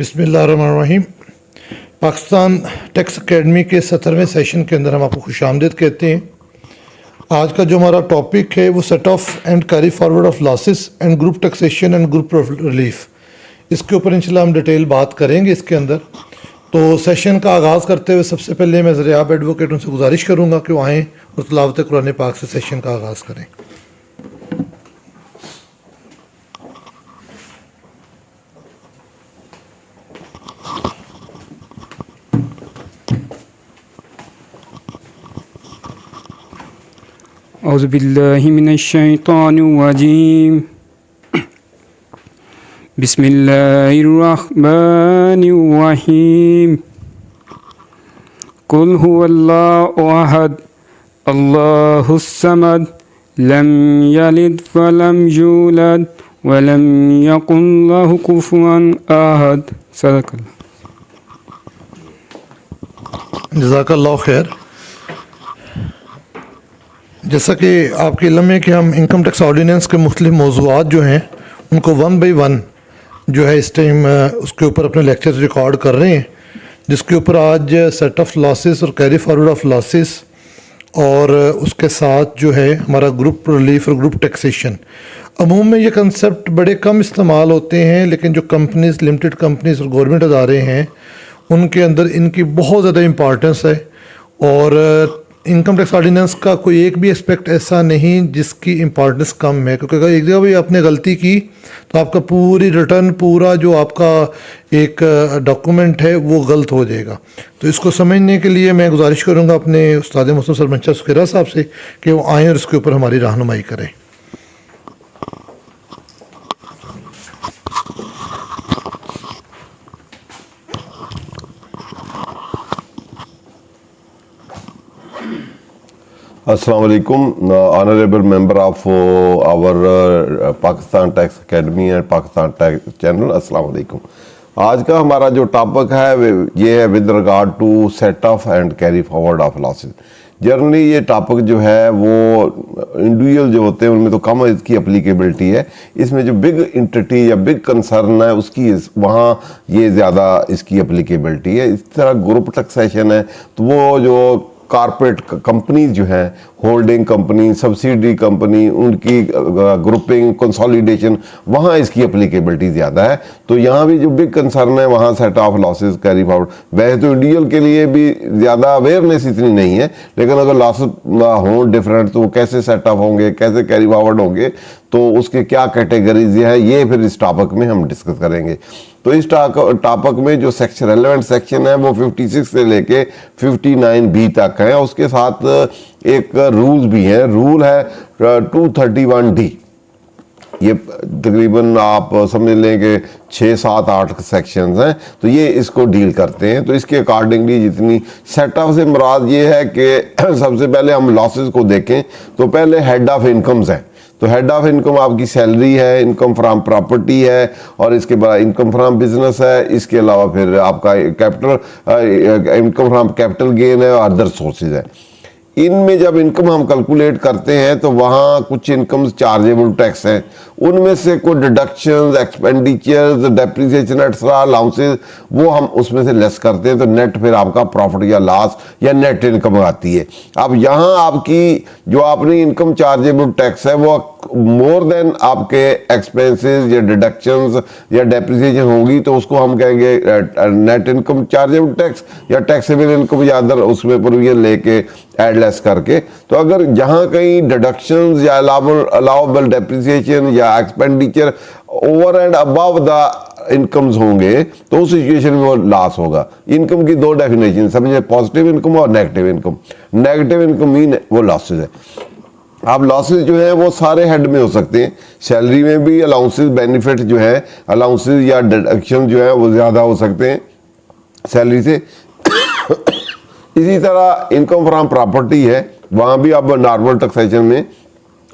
बिस्मिल्लाहिर्रहमानिर्रहीम। Pakistan tax academy के 17वें session के अंदर हम आपको खुशामदीद कहते हैं। आज का जो हमारा टॉपिक है वो set off and carry forward of losses and group taxation and group relief, इसके ऊपर इंशाल्लाह हम डिटेल बात करेंगे इसके अंदर। तो सेशन का आगाज़ करते हुए सबसे पहले मैं ज़रियाब एडवोकेट उनसे गुजारिश करूँगा कि वो आएँ और तिलावत कुरान पाक से सेशन का आगाज़ करें। औज़ुबिल्लाहि मिनश्शैतानिर्रजीम। बिस्मिल्लाहिर्रहमानिर्रहीम। कुल हुवल्लाहु अहद अल्लाहुस समद लम यलिद वलम यूलद वलम यकुल लहु कुफुवन अहद। सदक़ल्लाह। जज़ाकल्लाहु खैर। जैसा कि आपके इल्म में कि हम इनकम टैक्स ऑर्डिनेंस के मुख्तलिफ मौज़ूआत जो हैं उनको 1 बाई 1 जो है इस टाइम उसके ऊपर अपने लेक्चर्स रिकॉर्ड कर रहे हैं, जिसके ऊपर आज सेट ऑफ लॉसेस और कैरी फॉरवर्ड ऑफ लॉसेस और उसके साथ जो है हमारा ग्रुप रिलीफ और ग्रुप टैक्सेशन। अमूम में ये कंसेप्ट बड़े कम इस्तेमाल होते हैं, लेकिन जो कंपनीज़, लिमिटेड कंपनीज़ और गवर्नमेंट अदारे हैं उनके अंदर इनकी बहुत ज़्यादा इम्पॉर्टेंस है। और इनकम टैक्स ऑर्डिनेंस का कोई एक भी एस्पेक्ट ऐसा नहीं जिसकी इम्पॉर्टेंस कम है, क्योंकि अगर एक जगह भी आपने गलती की तो आपका पूरी रिटर्न, पूरा जो आपका एक डॉक्यूमेंट है वो गलत हो जाएगा। तो इसको समझने के लिए मैं गुजारिश करूँगा अपने उस्ताद मोहसिन सरमंशा सुखैरा साहब से कि वो आएँ और इसके ऊपर हमारी रहनुमाई करें। अस्सलाम वालेकुम, honourable member of our Pakistan tax academy and Pakistan tax channel. अस्सलाम वालेकुम। आज का हमारा जो टॉपिक है ये है with regard to set off and carry forward of losses. Generally ये टॉपिक जो है वो इंडिविजुअल जो होते हैं उनमें तो कम इसकी अप्लीकेबिलिटी है। इसमें जो बिग इंटिटी या बिग कंसर्न है उसकी वहाँ ये ज़्यादा इसकी अप्लीकेबिलिटी है। इस तरह ग्रुप टैक्सेशन है तो वो जो कॉर्पोरेट कंपनीज जो हैं, होल्डिंग कंपनी, सब्सिडी कंपनी, उनकी ग्रुपिंग, कंसोलिडेशन, वहाँ इसकी अप्लीकेबिलिटी ज़्यादा है। तो यहाँ भी जो बिग कंसर्न है वहाँ set of losses carry forward. वैसे तो इंडिविजुअल के लिए भी ज़्यादा अवेयरनेस इतनी नहीं है, लेकिन अगर लॉसेस हों डिफरेंट तो कैसे सेट ऑफ होंगे, कैसे कैरी फॉरवर्ड होंगे, तो उसके क्या कैटेगरीज हैं, ये फिर इस टॉपिक में हम डिस्कस करेंगे। तो इस टॉपिक में जो सेक्शन रेलेवेंट सेक्शन है वो 56 से लेके 59B तक है। उसके साथ एक रूल्स भी हैं। रूल है 231D। ये तकरीबन आप समझ लें कि 6, 7, 8 सेक्शंस हैं, तो ये इसको डील करते हैं। तो इसके अकॉर्डिंगली जितनी सेट ऑफ से मुराद ये है कि सबसे पहले हम लॉसेस को देखें तो पहले हेड ऑफ इनकम्स है। तो हेड ऑफ इनकम आपकी सैलरी है, इनकम फ्रॉम प्रॉपर्टी है, और इसके बाद इनकम फ्रॉम बिजनेस है। इसके अलावा फिर आपका capital income from capital gain है और अदर सोर्सेज है। इनमें जब इनकम हम कैलकुलेट करते हैं तो वहाँ कुछ इनकम चार्जेबल टैक्स हैं, उनमें से कुछ deductions, expenditures, depreciation extra allowances वो हम उसमें से लेस करते हैं, तो नेट फिर आपका प्रॉफिट या लॉस या नेट इनकम आती है। अब यहाँ आपकी जो आपने इनकम चार्जेबल टैक्स है वो मोर देन आपके एक्सपेंसेस या डिडक्शंस या डेप्रिसिएशन होगी तो उसको हम कहेंगे नेट इनकम चार्जेबल टैक्स या टैक्सेबल इनकम या अदर उसमें प्रोविजन लेके एडलेस करके। तो अगर जहाँ कहीं डिडक्शंस या अलाउबल डेप्रिसिएशन या expenditure over and above the incomes होंगे तो उस सिचुएशन में वो लॉस होगा। इनकम की 2 डेफिनेशन समझे, पॉजिटिव इनकम और negative income. Negative income mean वो लॉसेज है। अब लॉसेज जो है वो सारे हेड में हो सकते हैं। सैलरी में भी अलाउंसेस, बेनिफिट जो है अलाउंसेस या डिडक्शन जो है वो ज़्यादा हो सकते हैं सैलरी से। इसी तरह इनकम फ्रॉम प्रॉपर्टी है, वहाँ भी अब नॉर्मल टैक्सेशन में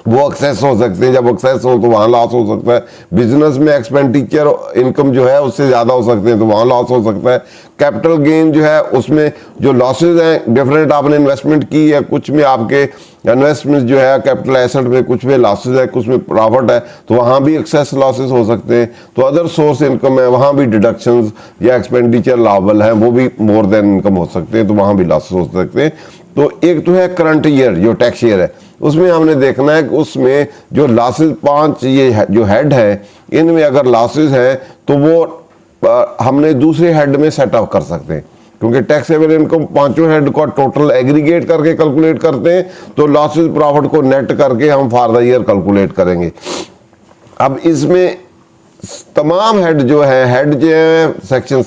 वो एक्सेस हो सकते हैं, जब एक्सेस हो तो वहाँ लॉस हो सकता है। बिजनेस में एक्सपेंडिचर इनकम जो है उससे ज़्यादा हो सकते हैं तो वहाँ लॉस हो सकता है। कैपिटल गेन जो है उसमें जो लॉसेज हैं डिफरेंट, आपने इन्वेस्टमेंट की है, कुछ में आपके इन्वेस्टमेंट जो है कैपिटल एसेट में कुछ में लॉसेज है, कुछ में प्रॉफिट है, तो वहाँ भी एक्सेस लॉसेज हो सकते हैं। तो अदर सोर्स इनकम है, वहाँ भी डिडक्शंस या एक्सपेंडिचर लाभल है, वो भी मोर देन इनकम हो सकते हैं, तो वहाँ भी लॉसेज हो सकते हैं। तो एक तो है करंट ईयर जो टैक्स ईयर है, उसमें हमने देखना है कि उसमें जो लॉसेज 5 ये जो हेड है, इनमें अगर लॉसेज है तो वो हमने दूसरे हेड में सेटअप कर सकते हैं, क्योंकि टैक्सेबल इनकम पांचों हेड को टोटल एग्रीगेट करके कैलकुलेट करते हैं, तो लॉसेज प्रॉफिट को नेट करके हम फॉर द ईयर कैलकुलेट करेंगे। अब इसमें तमाम हेड जो है सेक्शन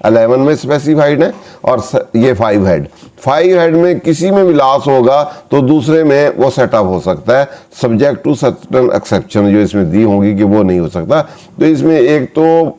11 में स्पेसिफाइड है, और ये 5 हेड में किसी में भी लॉस होगा तो दूसरे में वो सेटअप हो सकता है, सब्जेक्ट टू सर्टेन एक्सेप्शन जो इसमें दी होगी कि वो नहीं हो सकता। तो इसमें एक तो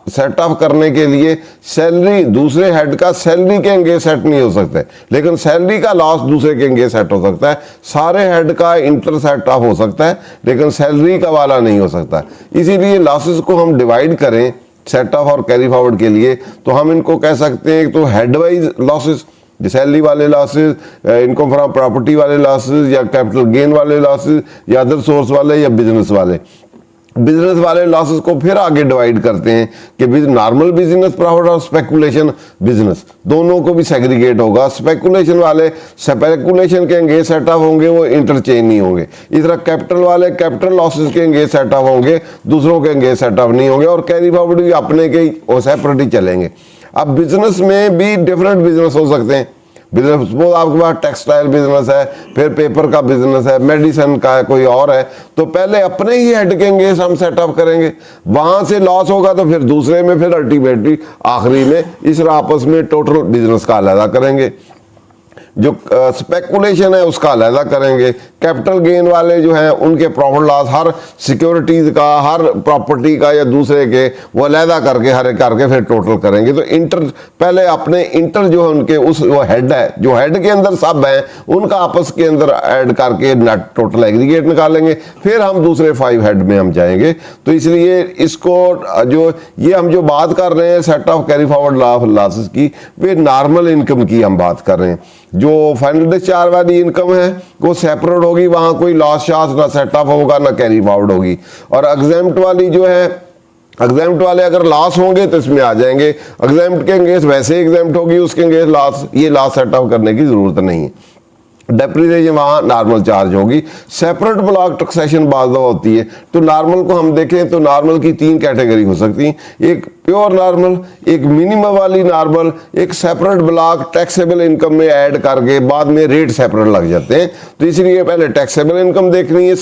सेटअप करने के लिए सैलरी, दूसरे हेड का सैलरी के एंगेज सेट नहीं हो सकता है, लेकिन सैलरी का लॉस दूसरे के एंगेज सेट हो सकता है। सारे हेड का इंटर सेटअप हो सकता है, लेकिन सैलरी का वाला नहीं हो सकता। इसीलिए लॉसेस को हम डिवाइड करें सेटअप और कैरी फॉरवर्ड के लिए, तो हम इनको कह सकते हैं तो हेड वाइज लॉसेस, सैलरी वाले लॉसेस, इनकम फ्रॉम प्रॉपर्टी वाले लॉसेस, या कैपिटल गेन वाले लॉसेस, या अदर सोर्स वाले, या बिजनेस वाले लॉसेस को फिर आगे डिवाइड करते हैं कि नॉर्मल बिजनेस प्रॉफिट और स्पेकुलेशन बिजनेस दोनों को भी सेग्रीगेट होगा। स्पेकुलेशन वाले स्पेकुलेशन के एंगेज सेटअप होंगे, वो इंटरचेंज नहीं होंगे। इस तरह कैपिटल वाले कैपिटल लॉसेस के एंगेज सेटअप होंगे, दूसरों के एंगेज सेटअप नहीं होंगे, और कैरी फॉरवर्ड भी अपने के ही सेपरेट ही चलेंगे। अब बिजनेस में भी डिफरेंट बिजनेस हो सकते हैं। बिजनेस सपोज आपके पास टेक्सटाइल बिजनेस है, फिर पेपर का बिजनेस है, मेडिसिन का है, कोई और है, तो पहले अपने ही हेड के एंगेज हम सेटअप करेंगे, वहां से लॉस होगा तो फिर दूसरे में, फिर अल्टीमेटली आखिरी में इस आपस में टोटल बिजनेस का अलग करेंगे। जो स्पेकुलेशन है उसका अलग करेंगे। कैपिटल गेन वाले जो हैं उनके प्रॉफिट लॉस हर सिक्योरिटीज का, हर प्रॉपर्टी का या दूसरे के, वो अलग करके हर एक करके फिर टोटल करेंगे। तो इंटर पहले अपने इंटर जो है उनके उस वो हेड है, जो हेड के अंदर सब हैं उनका आपस के अंदर ऐड करके नेट टोटल एग्रीगेट निकालेंगे, फिर हम दूसरे 5 हेड में हम जाएंगे। तो इसलिए इसको जो ये हम जो बात कर रहे हैं set of carry forward losses की, वे नॉर्मल इनकम की हम बात कर रहे हैं। जो फाइनल डिस्चार्ज वाली इनकम है वो सेपरेट होगी, वहां कोई लॉस शास ना सेटअप होगा ना कैरी फॉरवर्ड होगी। और एग्जेम्प्ट वाली जो है, एग्जेम्प्ट वाले अगर लॉस होंगे तो इसमें आ जाएंगे, एग्जेम्प्ट के एंगेज वैसे एग्जेम्प्ट होगी, उसके एंगेज लॉस, ये लॉस सेटअप करने की जरूरत नहीं है। डेप्रिसिएशन वहाँ नॉर्मल चार्ज होगी। सेपरेट ब्लॉक टैक्सेशन बाद होती है। तो नॉर्मल को हम देखें तो नॉर्मल की 3 कैटेगरी हो सकती हैं, एक प्योर नॉर्मल, एक मिनिमम वाली नॉर्मल, एक सेपरेट ब्लॉक टैक्सेबल इनकम में ऐड करके बाद में रेट सेपरेट लग जाते हैं। तो इसलिए पहले टैक्सेबल इनकम देखनी है,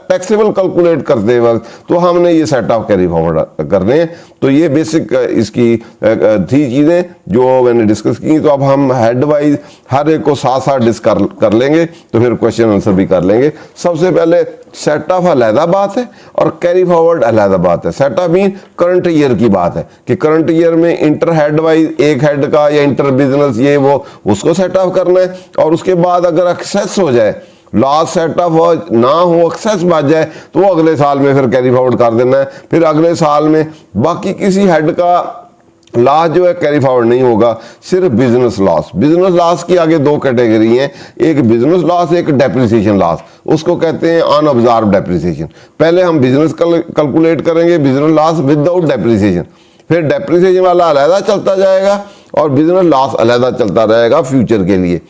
टैक्सेबल कैलकुलेट करते वक्त तो हमने ये सेट ऑफ कैरी फॉरवर्ड करने हैं। तो ये बेसिक इसकी थी चीज़ें जो मैंने डिस्कस की। तो अब हम हेड वाइज हर एक को साथ साथ डिस्कस कर लेंगे, तो फिर क्वेश्चन आंसर भी कर लेंगे। सबसे पहले सेट ऑफ अलहदा बात है और कैरी फॉरवर्ड अलहदा बात है। Set of mean current year की बात है कि करंट ईयर में इंटर हेड वाइज एक हेड का या इंटर बिजनेस ये वो उसको सेट ऑफ करना है। और उसके बाद अगर एक्सेस हो जाए, लॉस सेट ऑफ हो ना हो, एक्सेस बच जाए, तो वो अगले साल में फिर कैरी फॉरवर्ड कर देना है। फिर अगले साल में बाकी किसी हेड का लॉस जो है कैरी फॉरवर्ड नहीं होगा, सिर्फ बिजनेस लॉस। बिजनेस लॉस की आगे 2 कैटेगरी हैं, एक बिजनेस लॉस, एक डेप्रिसिएशन लॉस। उसको कहते हैं अनऑब्जर्व डेप्रिसिएशन। पहले हम बिजनेस कैलकुलेट करेंगे, बिजनेस लॉस विदाउट डेप्रिसिएशन, फिर डेप्रिसिएशन वाला अलहदा चलता जाएगा और बिजनेस लॉस अलहदा चलता रहेगा फ्यूचर के लिए।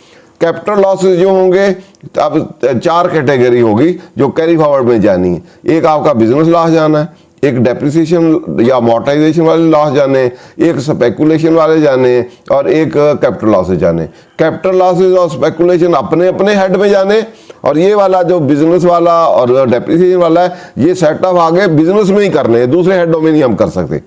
कैपिटल लॉसेस जो होंगे, अब 4 कैटेगरी होगी जो कैरी फॉरवर्ड में जानी है। एक आपका बिजनेस लॉस जाना है, एक डेप्रिसिएशन या अमोर्टाइजेशन वाले लॉस जाने, एक स्पेकुलेशन वाले जाने, और एक कैपिटल लॉसेस जाने। कैपिटल लॉसेस और स्पेकुलेशन अपने अपने हेड में जाने, और ये वाला जो बिजनेस वाला और डेप्रिसिएशन वाला है, ये सेटअप आगे बिजनेस में ही करने हैं, दूसरे हेडों में नहीं हम कर सकते।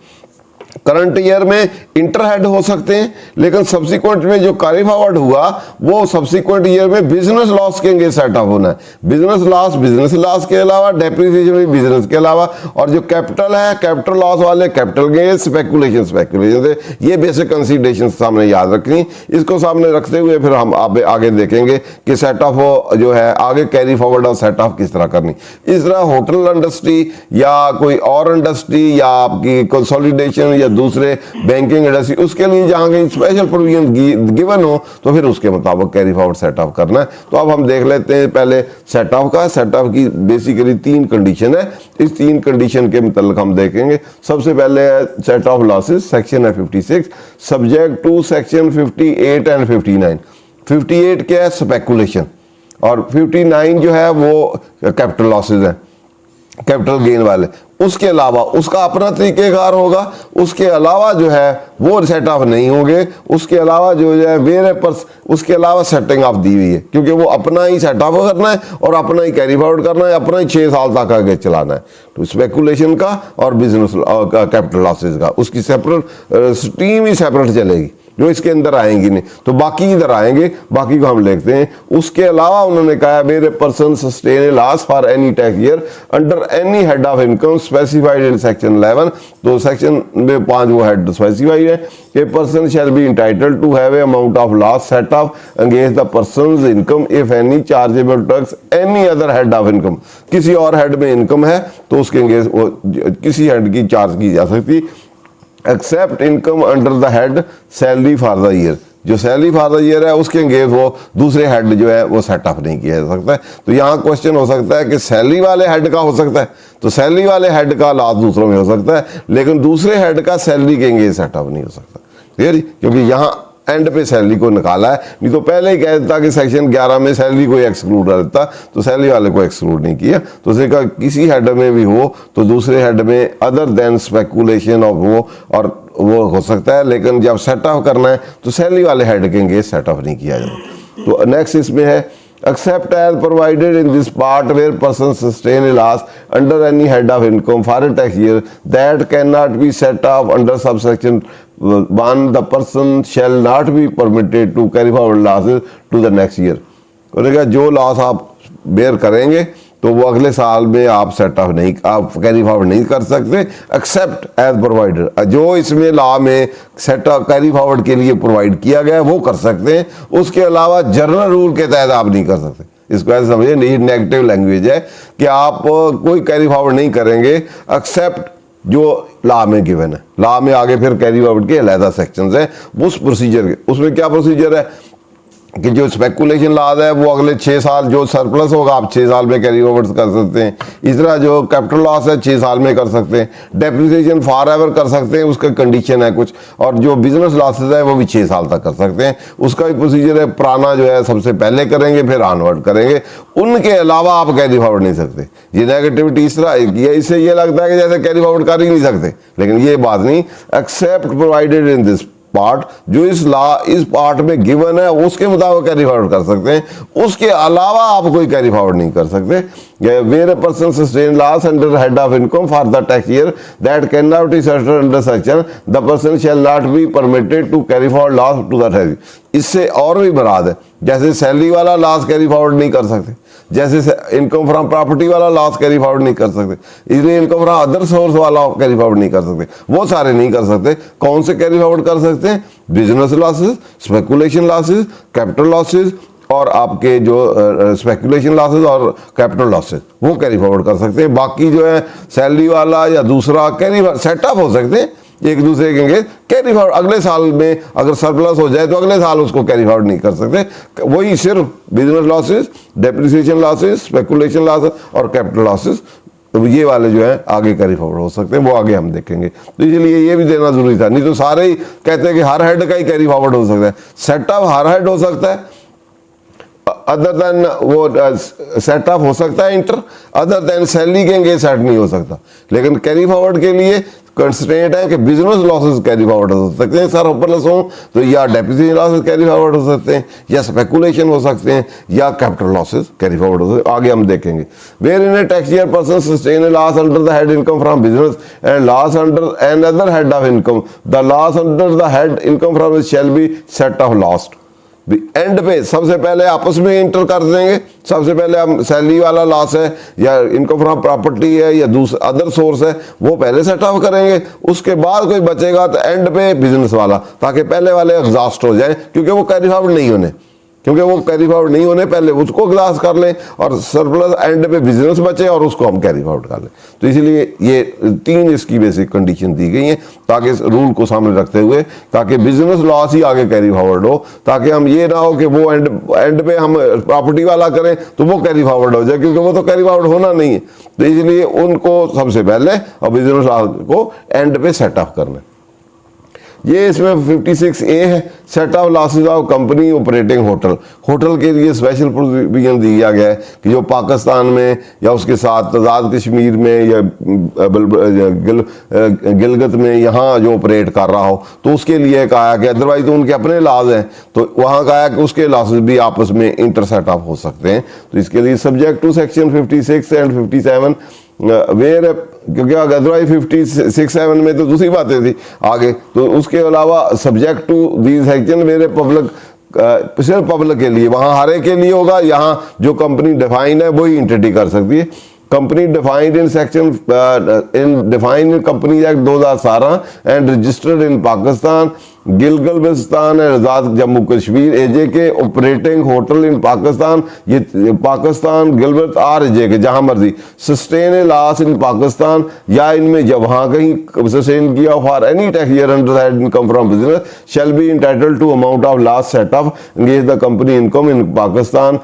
करंट ईयर में इंटर हेड हो सकते हैं, लेकिन सब्सिक्वेंट में जो कैरी फॉरवर्ड हुआ वो सब्सिक्वेंट ईयर में बिजनेस लॉस के अगेंस्ट सेटअप होना है। बिजनेस लॉस के अलावा डेप्रिसिएशन भी बिजनेस के अलावा, और जो कैपिटल है कैपिटल लॉस वाले कैपिटल गेन, स्पेकुलेशन से, ये बेसिक कंसीडरेशन सामने याद रखनी। इसको सामने रखते हुए फिर हम आगे देखेंगे कि सेटअप जो है आगे कैरी फॉरवर्ड और सेटअप किस तरह करनी। इस तरह होटल इंडस्ट्री या कोई और इंडस्ट्री या आपकी कंसोलिडेशन या दूसरे बैंकिंग इंडस्ट्री, उसके लिए जहां कहीं स्पेशल प्रोविजन गिवन हो तो फिर उसके मुताबिक कैरी फॉरवर्ड सेटअप करना है। तो अब हम देख लेते हैं पहले सेटअप का। सेटअप की बेसिकली 3 कंडीशन है, इस 3 कंडीशन के मतलब हम देखेंगे। सबसे पहले है सेट ऑफ लॉसेस, सेक्शन है 56, सब्जेक्ट टू सेक्शन 58 एंड 59। 58 क्या है? स्पेकुलेशन, और 59 जो है वो कैपिटल लॉसेज है, कैपिटल गेन वाले। उसके अलावा उसका अपना तरीकेकार होगा, उसके अलावा जो है वो सेट ऑफ नहीं होंगे, उसके अलावा जो है वेरे पर उसके अलावा सेटिंग ऑफ दी हुई है, क्योंकि वो अपना ही सेट ऑफ करना है और अपना ही कैरी फॉरवर्ड करना है, अपना ही 6 साल तक आगे चलाना है। तो स्पेकुलेशन का और बिजनेस कैपिटल लॉसेज का उसकी सेपरेट स्ट्रीम ही सेपरेट चलेगी, जो इसके अंदर आएंगी नहीं, तो बाकी इधर आएंगे, बाकी को हम लिखते हैं। उसके अलावा उन्होंने कहा where a person sustain a loss for any tax year under any head of income specified in section 11। तो सेक्शन में 5 वो हेड स्पेसिफाइड है। A person shall be entitled to have a amount of loss set off against the person's income if any chargeable tax any other head of income. किसी और head में income है तो उसके against किसी head की charge की जा सकती, except income under the head salary for the year. जो सैलरी फॉर द ईयर है उसके अगेंस्ट वो दूसरे हेड जो है वो सेटअप नहीं किया जा सकता है। तो यहाँ क्वेश्चन हो सकता है कि सैलरी वाले हेड का हो सकता है, तो सैलरी वाले हेड का लॉस दूसरों में हो सकता है, लेकिन दूसरे हेड का सैलरी के अगेंस्ट सेटअप नहीं हो सकता, क्लियर? क्योंकि यहाँ एंड पे सैलरी को निकाला है, नहीं तो पहले ही कह देता कि सेक्शन 11 में सैलरी को एक्सक्लूड कर देता, तो सैलरी वाले को एक्सक्लूड नहीं किया। तो उसने कहा किसी हेड में भी हो तो दूसरे हेड में अदर देन स्पेकुलेशन ऑफ वो हो सकता है, लेकिन जब सेटअप करना है तो सैलरी वाले हेड के अगेंस्ट सेटअप नहीं किया जाता। तो नेक्स्ट इसमें है except as provided in this part where person sustain a loss under any head of income for a tax year that cannot be set off under subsection 1, the person shall not be permitted to carry forward losses to the next year। उन्होंने कहा जो loss आप bear करेंगे तो वो अगले साल में आप सेट ऑफ नहीं, आप कैरी फॉरवर्ड नहीं कर सकते, एक्सेप्ट एज प्रोवाइडेड। जो इसमें लॉ में सेट ऑफ कैरी फॉरवर्ड के लिए प्रोवाइड किया गया है वो कर सकते हैं, उसके अलावा जनरल रूल के तहत आप नहीं कर सकते। इसको ऐसे समझिए, नहीं नेगेटिव लैंग्वेज है कि आप कोई कैरी फॉरवर्ड नहीं करेंगे एक्सेप्ट जो लॉ में गिवन है। लॉ में आगे फिर कैरी फॉरवर्ड के अलग सेक्शंस हैं, उस प्रोसीजर के, उसमें क्या प्रोसीजर है कि जो स्पेकुलेशन लॉस है वो अगले 6 साल जो सरप्लस होगा आप 6 साल में कैरी फॉरवर्ड कर सकते हैं। इस तरह जो कैपिटल लॉस है 6 साल में कर सकते हैं। डेप्रिसिएशन फॉर एवर कर सकते हैं, उसका कंडीशन है कुछ, और जो बिजनेस लॉसेज है वो भी 6 साल तक कर सकते हैं। उसका भी प्रोसीजर है, पुराना जो है सबसे पहले करेंगे फिर ऑनवर्ड करेंगे, उनके अलावा आप कैरी फॉरवर्ड नहीं सकते। ये नेगेटिविटी इस तरह ये, इससे ये लगता है कि जैसे कैरी फॉरवर्ड कर ही नहीं सकते, लेकिन ये बात नहीं। Except provided in this part, जो इस पार्ट में गिवन है उसके मुताबिक कैरी फॉरवर्ड कर सकते हैं, उसके अलावा आप कोई कैरी फॉरवर्ड नहीं कर सकते। Where a person sustain loss under head of income for the tax year that can not be settled under section, the person shall not be permitted to carry forward loss to the tax. इससे और भी मुराद है, जैसे salary वाला loss carry forward नहीं कर सकते, जैसे इनकम फ्रॉम प्रॉपर्टी वाला लॉस कैरी फॉरवर्ड नहीं कर सकते, इसलिए इनकम फ्रॉम अदर सोर्स वाला कैरी फॉरवर्ड नहीं कर सकते, वो सारे नहीं कर सकते। कौन से कैरी फॉरवर्ड कर सकते हैं? Business losses, speculation losses, capital losses, और आपके जो स्पेकुलेशन लॉसेस और कैपिटल लॉसेस वो कैरी फॉरवर्ड कर सकते हैं। बाकी जो है सैलरी वाला या दूसरा कैरी सेटअप हो सकते हैं एक दूसरे के कैरी फॉरवर्ड, अगले साल में अगर सरप्लस हो जाए तो अगले साल उसको कैरी फॉरवर्ड नहीं कर सकते। वही सिर्फ business losses, depreciation losses, speculation losses और कैपिटल लॉसेस, तो ये वाले जो है आगे कैरी फॉरवर्ड हो सकते हैं, वो आगे हम देखेंगे। तो इसलिए ये भी देना जरूरी था, नहीं तो सारे ही कहते हैं कि हर हेड का ही कैरी फॉरवर्ड हो सकता है। सेटअप हर हेड हो सकता है, अदर देन वो सेट ऑफ हो सकता है इंटर, अदर देन सैलरी के एंगेज सेट नहीं हो सकता। लेकिन कैरी फॉरवर्ड के लिए कंस्ट्रेंट है कि बिजनेस लॉसेस कैरी फॉरवर्ड हो सकते हैं सरप्लस हो तो, या डेप्रिसिएशन लॉसेस कैरी फॉरवर्ड हो सकते हैं, या स्पेकुलेशन हो सकते हैं, या कैपिटल लॉसेस कैरी फॉरवर्ड हो सकते हैं। आगे हम देखेंगे। Where in a tax year person sustain a loss under the head income from business and loss under an other head of income, the loss under the head income from shall be set off lost. And पे सबसे पहले आपस में inter कर देंगे। सबसे पहले हम सैलरी वाला लॉस है या इनकम फ्रॉम प्रॉपर्टी है या दूसरा अदर सोर्स है वो पहले सेट ऑफ करेंगे, उसके बाद कोई बचेगा तो एंड पे बिजनेस वाला, ताकि पहले वाले एग्जॉस्ट हो जाए, क्योंकि वो कैरी फॉरवर्ड नहीं होने पहले उसको ग्लास कर लें और सरप्लस एंड पे बिजनेस बचे और उसको हम कैरी फॉरवर्ड कर लें। तो इसीलिए ये 3 इसकी बेसिक कंडीशन दी गई हैं, ताकि इस रूल को सामने रखते हुए ताकि बिजनेस लॉस ही आगे कैरी फॉरवर्ड हो, ताकि हम ये ना हो कि वो एंड पे हम प्रॉपर्टी वाला करें तो वो कैरी फॉरवर्ड हो जाए, क्योंकि वो तो कैरी फॉरवर्ड होना नहीं है। तो इसलिए उनको सबसे पहले और बिजनेस लॉस को एंड पे सेट ऑफ करना। ये इसमें 56A है, set of losses of company operating hotel. Hotel के लिए स्पेशल प्रोविजन दिया गया है कि जो पाकिस्तान में या उसके साथ आज़ाद कश्मीर में या गिलगित में यहाँ जो ऑपरेट कर रहा हो तो उसके लिए कहा कि अदरवाइज तो उनके अपने लॉज हैं, तो वहाँ कहा कि उसके लॉसेज भी आपस में इंटर सेट ऑफ हो सकते हैं। तो इसके लिए subject to section 56 and 57 where, क्योंकि अदरवाइज 56-7 में तो दूसरी बातें थी आगे, तो उसके अलावा subject to these section where public, सिर्फ पब्लिक के लिए, वहाँ हर एक के लिए होगा। यहाँ जो कंपनी डिफाइन है वही एंटिटी कर सकती है। Company defined in section defined in company act 2017 and registered in Pakistan, Gilgit-Baltistan and Azad Jammu Kashmir, AJK operating hotel in Pakistan, ये पाकिस्तान गिलगित आर एजे के जहां मर्जी, sustain a loss in Pakistan या इनमें जब वहां कहीं सस्टेन किया for any tax year under that income from business shall be entitled to amount of loss set off engage the company income in Pakistan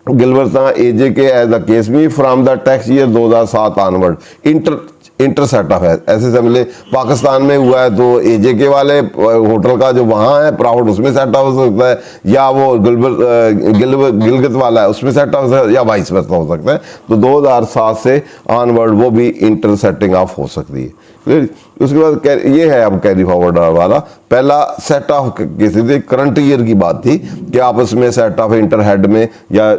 गिलबर्ता एजे के as the case may from the tax year 2007 onward. Inter set off है, ऐसे समझ पाकिस्तान में हुआ है तो एजे के वाले होटल का जो वहाँ है प्रॉफिट उसमें सेट ऑफ हो सकता है, या वो गिलगित वाला है उसमें सेट ऑफ हो सकता है, या वाइस वर्सा हो सकता है। तो 2007 से ऑनवर्ड वो भी इंटर सेटिंग ऑफ हो सकती है। उसके बाद ये है अब कैरी फॉरवर्ड वाला। पहला सेट ऑफ किसी थी करंट ईयर की बात थी कि आपस में सेट ऑफ इंटर हेड में या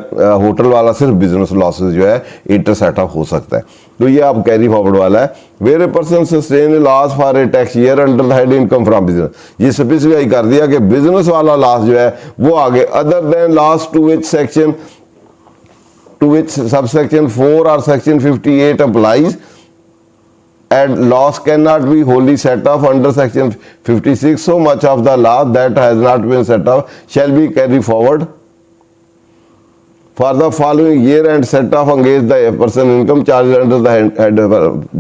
होटल वाला सिर्फ बिजनेस लॉसेस जो है इंटर सेट ऑफ हो सकता है। तो ये अब कैरी फॉरवर्ड वाला है। Where a person sustain loss for a tax year under the head income from business, ये स्पेसिफाई कर दिया कि बिजनेस वाला लॉस जो है वो आगे other then loss to which subsection 4 और section 58 applies and loss cannot be wholly set off under section 56, so much of the loss that has not been set off shall be carried forward for the following year and set off against the person income charged under the head of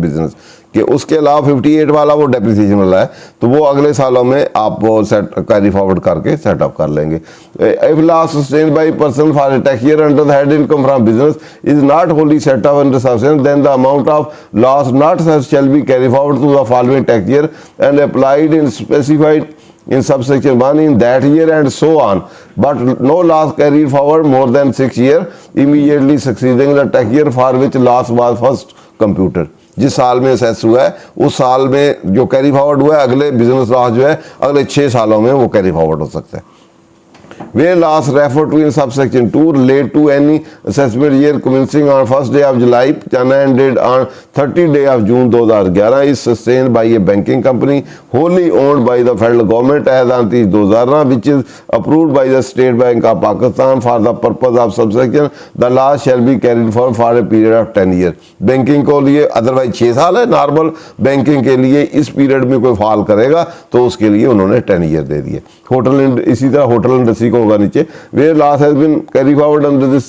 business। कि उसके अलावा 58 वाला वो depreciation वाला है, तो वो अगले सालों में आप वो सेट कैरी फॉरवर्ड करके सेट अप कर लेंगे। If loss sustained by person for a tax year under the head income from business is not wholly set up under subsection then the amount of loss not shall be carry forward to the following tax year and applied in specified in subsection 1 in that year and so on, but no loss carried forward more than 6 years immediately succeeding the tax year for which loss was first computed। जिस साल में assess हुआ है उस साल में जो carry forward हुआ है अगले बिजनेस लॉस जो है अगले 6 सालों में वो कैरी फॉरवर्ड हो सकता है। Where loss referred to in subsection 2 relate to any assessment year commencing on 1st day of July and ended on 30 day of June 2011 is sustained by a banking company wholly owned by the federal government as on 2011 which is approved by the State Bank of Pakistan for the purpose of subsection the loss shall be carried forward for a period of 10 years। Banking को लिए otherwise 6 साल है normal, banking के लिए इस period में कोई fall करेगा तो उसके लिए उन्होंने 10 ईयर दे दिए। होटल इसी तरह होटल इंडस्ट्री को होगा नीचे where loss has been carry forward under this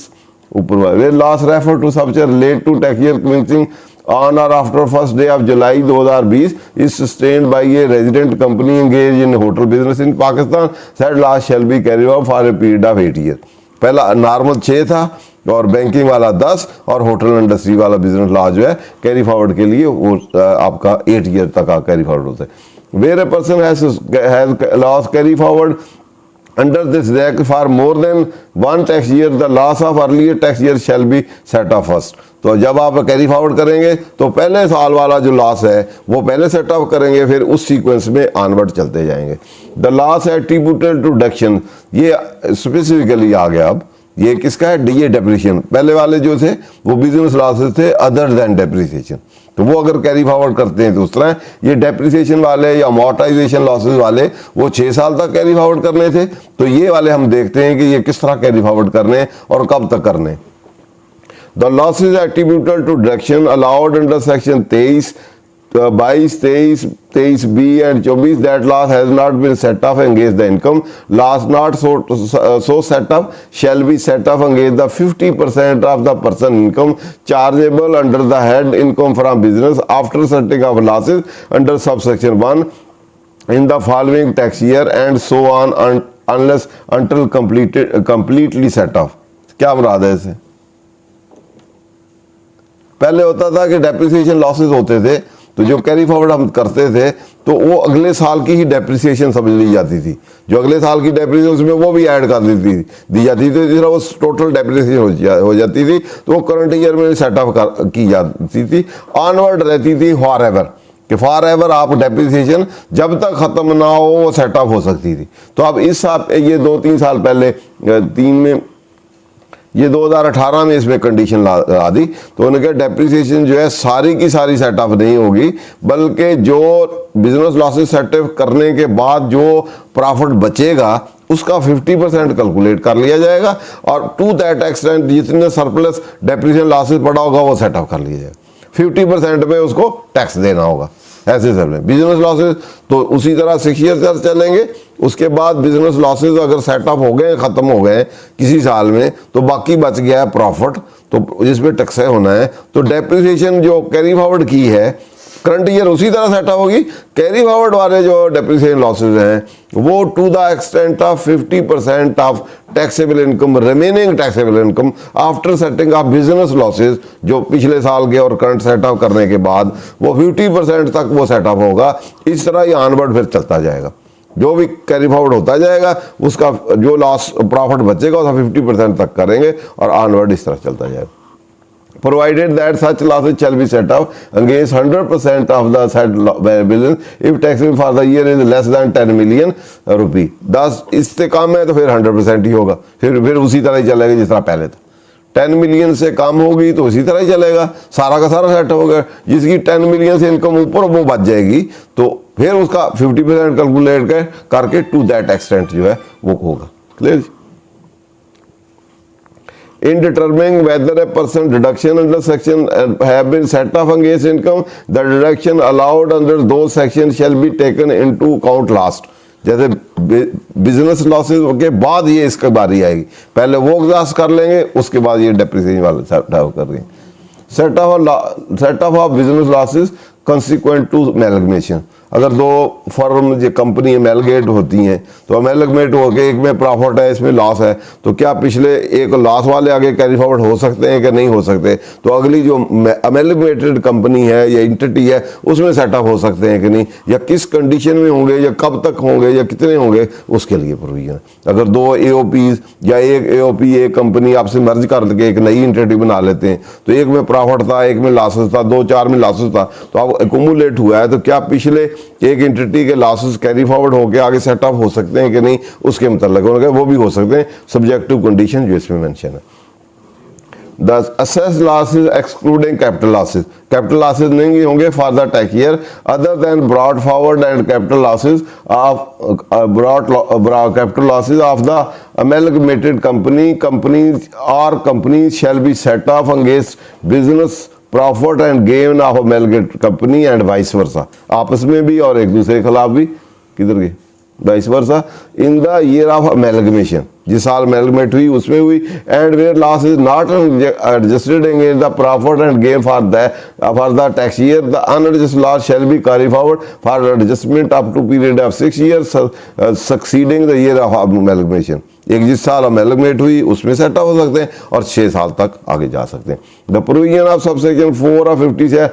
ऊपर where loss refer to subsection relate to tax year commencing on or after 1st day of July 2020 is sustained by a resident company engaged in hotel business in Pakistan, said loss shall be carried out for a period of 8 years। पहला normal 6 था और banking वाला 10 और hotel industry वाला business loss जो है carry forward के लिए वो आपका 8 ईयर तक का कैरी फॉरवर्ड होता है। Where a person has loss carry forward under this act for more than one tax year the loss of earlier tax year shall be set off first। तो जब आप कैरी फॉरवर्ड करेंगे तो पहले साल वाला जो लॉस है वो पहले सेट ऑफ करेंगे, फिर उस सीक्वेंस में ऑनवर्ड चलते जाएंगे। The loss attributed to deduction, ये स्पेसिफिकली आ गया। अब ये किसका है? ये डेप्रिसिएशन। पहले वाले जो थे वो बिजनेस लॉसेस थे अदर देन डेप्रिसिएशन, तो वो अगर कैरी फॉरवर्ड करते हैं तो उस तरह। ये डेप्रिसिएशन वाले या अमोर्टाइजेशन लॉसेस वाले वो 6 साल तक कैरी फॉरवर्ड करने थे, तो ये वाले हम देखते हैं कि ये किस तरह कैरी फॉरवर्ड करने और कब तक करने। The losses attributed to deduction allowed under section 23, 22, 23, 23B and 24 that loss has not been set off against the income, loss not so set off shall be set off against the 50% of the person income chargeable under the head income from business after setting of losses under subsection 1 in the following tax year and so on unless until completely set off। क्या मुराद है इससे? पहले होता था कि depreciation losses होते थे तो जो कैरी फॉरवर्ड हम करते थे तो वो अगले साल की ही डेप्रिसिएशन समझ ली जाती थी, जो अगले साल की डेप्रिसिएशन उसमें वो भी ऐड कर दी जाती थी, जिस तरह वो टोटल डेप्रिसिएशन हो जाती थी तो वो करंट ईयर में सेट ऑफ की जाती थी। ऑनवर्ड रहती थी फॉर एवर, कि फॉर एवर आप डेप्रिसिएशन जब तक खत्म ना हो वो सेट ऑफ हो सकती थी। तो अब इस साल ये 2-3 साल पहले 3 में ये 2018 में इसमें कंडीशन ला दी, तो उन्होंने कहा डेप्रिसिएशन जो है सारी की सारी सेट ऑफ नहीं होगी, बल्कि जो बिजनेस लॉसेस सेट ऑफ करने के बाद जो प्रॉफिट बचेगा उसका 50% कैलकुलेट कर लिया जाएगा और टू दैट एक्सटेंट जितने सरप्लस डेप्रिसिएशन लॉसेस पड़ा होगा वो सेट ऑफ कर लिया जाएगा। 50% में उसको टैक्स देना होगा। ऐसे सब में बिजनेस लॉसेस तो उसी तरह 6 ईयर चलेंगे, उसके बाद बिजनेस लॉसेस अगर सेट ऑफ हो गए, खत्म हो गए किसी साल में, तो बाकी बच गया है प्रॉफिट, तो जिसमें टैक्स होना है। तो डेप्रिसिएशन जो कैरी फॉरवर्ड की है करंट ईयर उसी तरह सेट होगी। कैरी फॉरवर्ड वाले जो डेप्रिसिएशन लॉसेज हैं वो to the extent of 50% of taxable income remaining taxable income after setting off business losses, जो पिछले साल के और करंट सेट ऑफ करने के बाद वो 50% तक वो सेट ऑफ होगा। इस तरह ये ऑनवर्ड फिर चलता जाएगा, जो भी कैरी फॉरवर्ड होता जाएगा उसका जो लॉस प्रॉफिट बचेगा उसका 50% तक करेंगे और ऑनवर्ड इस तरह चलता जाएगा। Provided that such losses shall be set off against 100% of the said business if taxable for the year is less than 10 million rupee। 10 इससे कम है तो फिर 100% ही होगा, फिर उसी तरह ही चलेगा जिस तरह पहले था। 10 मिलियन से कम होगी तो उसी तरह ही चलेगा, सारा का सारा सेट होगा। जिसकी 10 मिलियन से इनकम ऊपर वो बच जाएगी तो फिर उसका 50% कैलकुलेट करके टू दैट एक्सटेंट जो है वो होगा। Clear? In determining whether a person deduction under section have been set off against income, the deduction allowed under those sections shall be taken into account last। जैसे business losses के बाद ये इसकी बारी आएगी, पहले वो एग्जॉस्ट कर लेंगे उसके बाद ये डेप्रिसिएशन वाले सेट ऑफ कर देंगे। Set off business losses consequent to amalgamation. अगर दो फर्म जो कंपनी एमैलगेट होती हैं तो एमैलगमेट होकर एक में प्रॉफिट है इसमें लॉस है, तो क्या पिछले एक लॉस वाले आगे कैरी फॉरवर्ड हो सकते हैं कि नहीं हो सकते? तो अगली जो एमैलगमेटेड कंपनी है या एंटिटी है उसमें सेटअप हो सकते हैं कि नहीं, या किस कंडीशन में होंगे या कब तक होंगे या कितने होंगे, उसके लिए प्रोविजन। अगर 2 AOPs या एक AOP एक कंपनी आपसे मर्ज करके एक नई एंटिटी बना लेते हैं तो एक में प्रॉफिट था, एक में लॉसेस था, 2-4 में लॉसेस था, तो अब एक्यूमुलेट हुआ है, तो क्या पिछले एक एंटिटी के लॉसेस कैरी फॉरवर्ड होकर आगे सेटअप हो सकते हैं कि नहीं, उसके मतलब वो भी हो सकते हैं, सब्जेक्टिव कंडीशन जो इसमें मेंशन है। The assessed losses excluding capital losses, capital losses नहीं होंगे for the tax year other than brought forward and capital losses of capital losses of the amalgamated companies or companies shall be set off against business profit and gain of amalgamate company and vice versa, आपस में भी और एक दूसरे के खिलाफ भी। किधर गए? Vice versa in the year of amalgamation, जिस साल अमेलगमेट हुई उसमें हुई, and where loss is not adjusted against the profit and gain for the tax year, the unadjusted loss shall be carry forward for adjustment up to period of 6 years succeeding the year of amalgamation. एक जिस साल amalgamate हुई उसमें setup हो सकते हैं और 6 साल तक आगे जा सकते हैं। The provision of sub section 4 और 50 से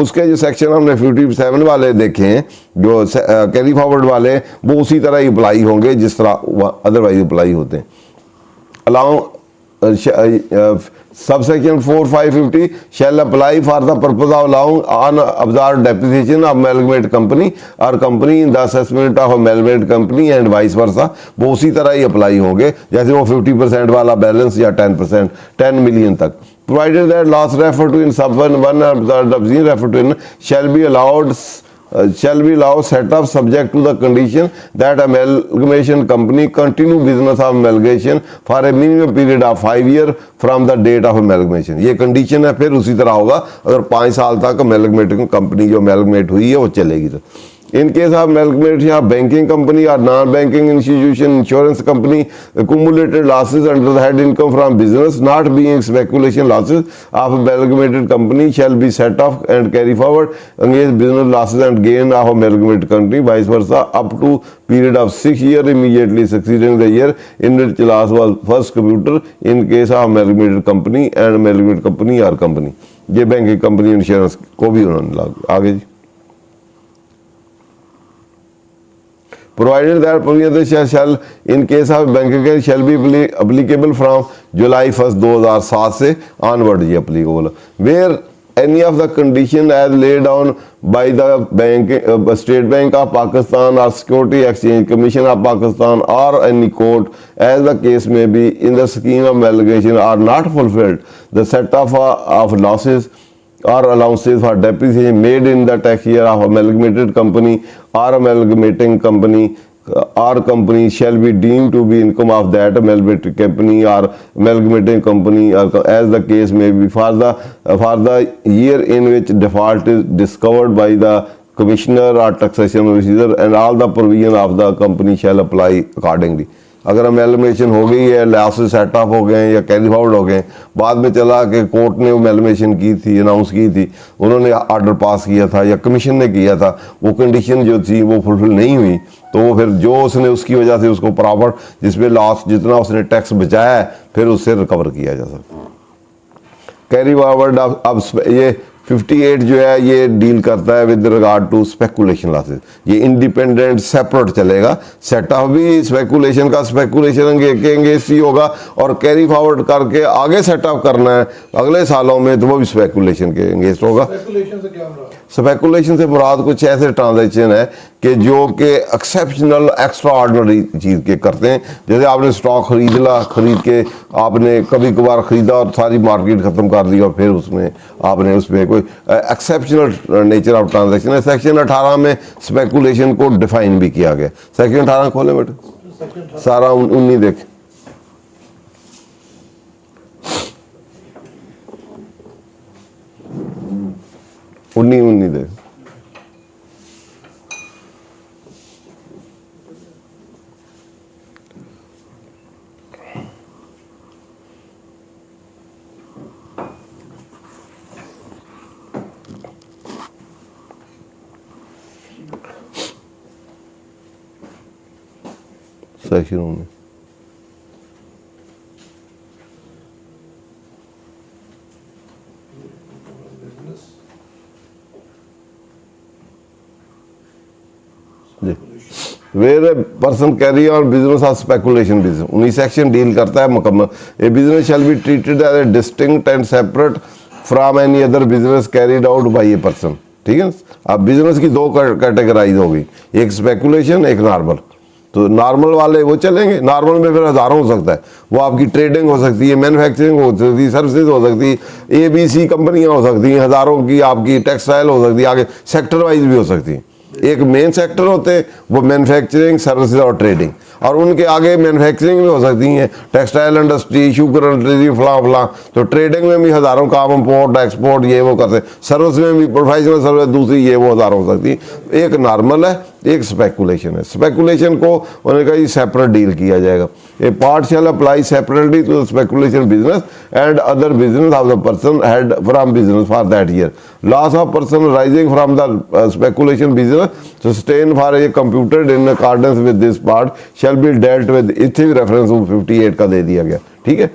उसके जो सेक्शन हमने 57 वाले देखे हैं जो कैरी फॉरवर्ड वाले, वो उसी तरह ही अप्लाई होंगे जिस तरह अदरवाइज अप्लाई होते हैं। Allow subsection 4, 550 shall apply for the purpose of allowing unobserved depreciation of amalgamate company or company in the assessment of amalgamate company and vice versa। वो उसी तरह ही अप्लाई होंगे जैसे वो 50% वाला बैलेंस या 10%, 10 मिलियन तक। Provided that loss referred to in sub 1 referred to in shall be allowed set up subject to the condition that amalgamation company continue business of amalgamation for a minimum period of 5 years from the date of amalgamation। ये condition है, फिर उसी तरह होगा अगर 5 साल तक अमेलगमेटिंग company जो अमेलगमेट हुई है वो चलेगी। तो in case of amalgamation of banking company or non-banking institution, insurance company, accumulated losses under the head income from business not being speculation losses of amalgamated company shall be set off and carry forward against business losses and gain of amalgamated company vice versa up to period of 6 years immediately succeeding the year in which loss was first computed in case of amalgamated company and amalgamated company or company। ये banking company insurance को भी उन्होंने लागू। आगे जी, provided that provision shall in case of banking shall be applicable from July 1st 2007 से onward ये applicable where any of the condition as laid down by the State Bank of Pakistan or Security Exchange Commission of Pakistan or any court as the case may be in the scheme of amalgamation are not fulfilled, the set off of losses or allowances for depreciation made in the tax year of amalgamated company or amalgamating company or company shall be deemed to be income of that amalgamated company or amalgamating company or as the case may be for the year in which default is discovered by the commissioner or taxation officer and all the provision of the company shall apply accordingly। अगर अमेलमेशन हो गई है, losses set of हो गए हैं या carry forward हो गए हैं, बाद में चला कि कोर्ट ने अमेलमेशन की थी, अनाउंस की थी, उन्होंने आर्डर पास किया था या कमीशन ने किया था, वो कंडीशन जो थी वो फुलफिल नहीं हुई, तो वो फिर जो उसने उसकी वजह से उसको प्रॉपर जिसमें लॉस जितना उसने टैक्स बचाया है फिर उससे रिकवर किया जा सकता है। कैरी फॉरवर्ड अब ये 58 जो है ये डील करता है with regard to speculation losses. ये इंडिपेंडेंट सेपरेट चलेगा, सेटअप भी स्पेकुलेशन का स्पेकुलेशन के अंगेंस्ट ही होगा और कैरी फॉरवर्ड करके आगे सेटअप करना है अगले सालों में तो वो भी स्पेकुलेशन के अंगेंस्ट होगा। स्पेकुलेशन से मुराद कुछ ऐसे ट्रांजैक्शन है कि जो कि एक्सेप्शनल एक्स्ट्रा ऑर्डिनरी चीज़ के करते हैं, जैसे आपने स्टॉक खरीद के आपने कभी कभार खरीदा और सारी मार्केट ख़त्म कर दी और फिर उसमें आपने उसमें कोई एक्सेप्शनल नेचर ऑफ ट्रांजैक्शन है। सेक्शन 18 में स्पेकुलेशन को डिफाइन भी किया गया। सेक्शन 18 खोले बेटे, सारा 19 देखें। उन्नी देख, section 19 where a person carry on business of speculation business 19 section deal करता है मुकम्मल। A business shall be treated as a distinct and separate from any other business carried out by a person. ठीक है, अब business की दो categorise हो गई, एक स्पेकुलेशन एक नॉर्मल। तो नॉर्मल वाले वो चलेंगे, नॉर्मल में फिर हज़ारों हो सकता है, वो आपकी ट्रेडिंग हो सकती है, मैन्युफैक्चरिंग हो सकती है, सर्विसेज हो सकती है, ABC कंपनियाँ हो सकती हैं, हज़ारों की आपकी टेक्सटाइल हो सकती है, आगे सेक्टर वाइज भी हो सकती है। एक मेन सेक्टर होते हैं वो मैन्युफैक्चरिंग सर्विसेज और ट्रेडिंग, और उनके आगे मैन्युफैक्चरिंग भी हो सकती हैं, टेक्सटाइल इंडस्ट्री, शुगर इंडस्ट्री, फलां। तो ट्रेडिंग में भी हज़ारों काम, इम्पोर्ट एक्सपोर्ट ये वो करते हैं, सर्विस में भी प्रोफेशनल सर्विस दूसरी ये वो हज़ारों हो सकती है। एक नॉर्मल है, एक स्पेकुलेशन है। स्पेकुलेशन को उन्होंने कहा सेपरेट डील किया जाएगा। A part shall apply separately to the speculation business and other business of the person had from business for that year. Loss of person rising from the speculation business sustain for a computed in accordance with this part shall be dealt with, इथे reference 58 का दे दिया गया, ठीक है।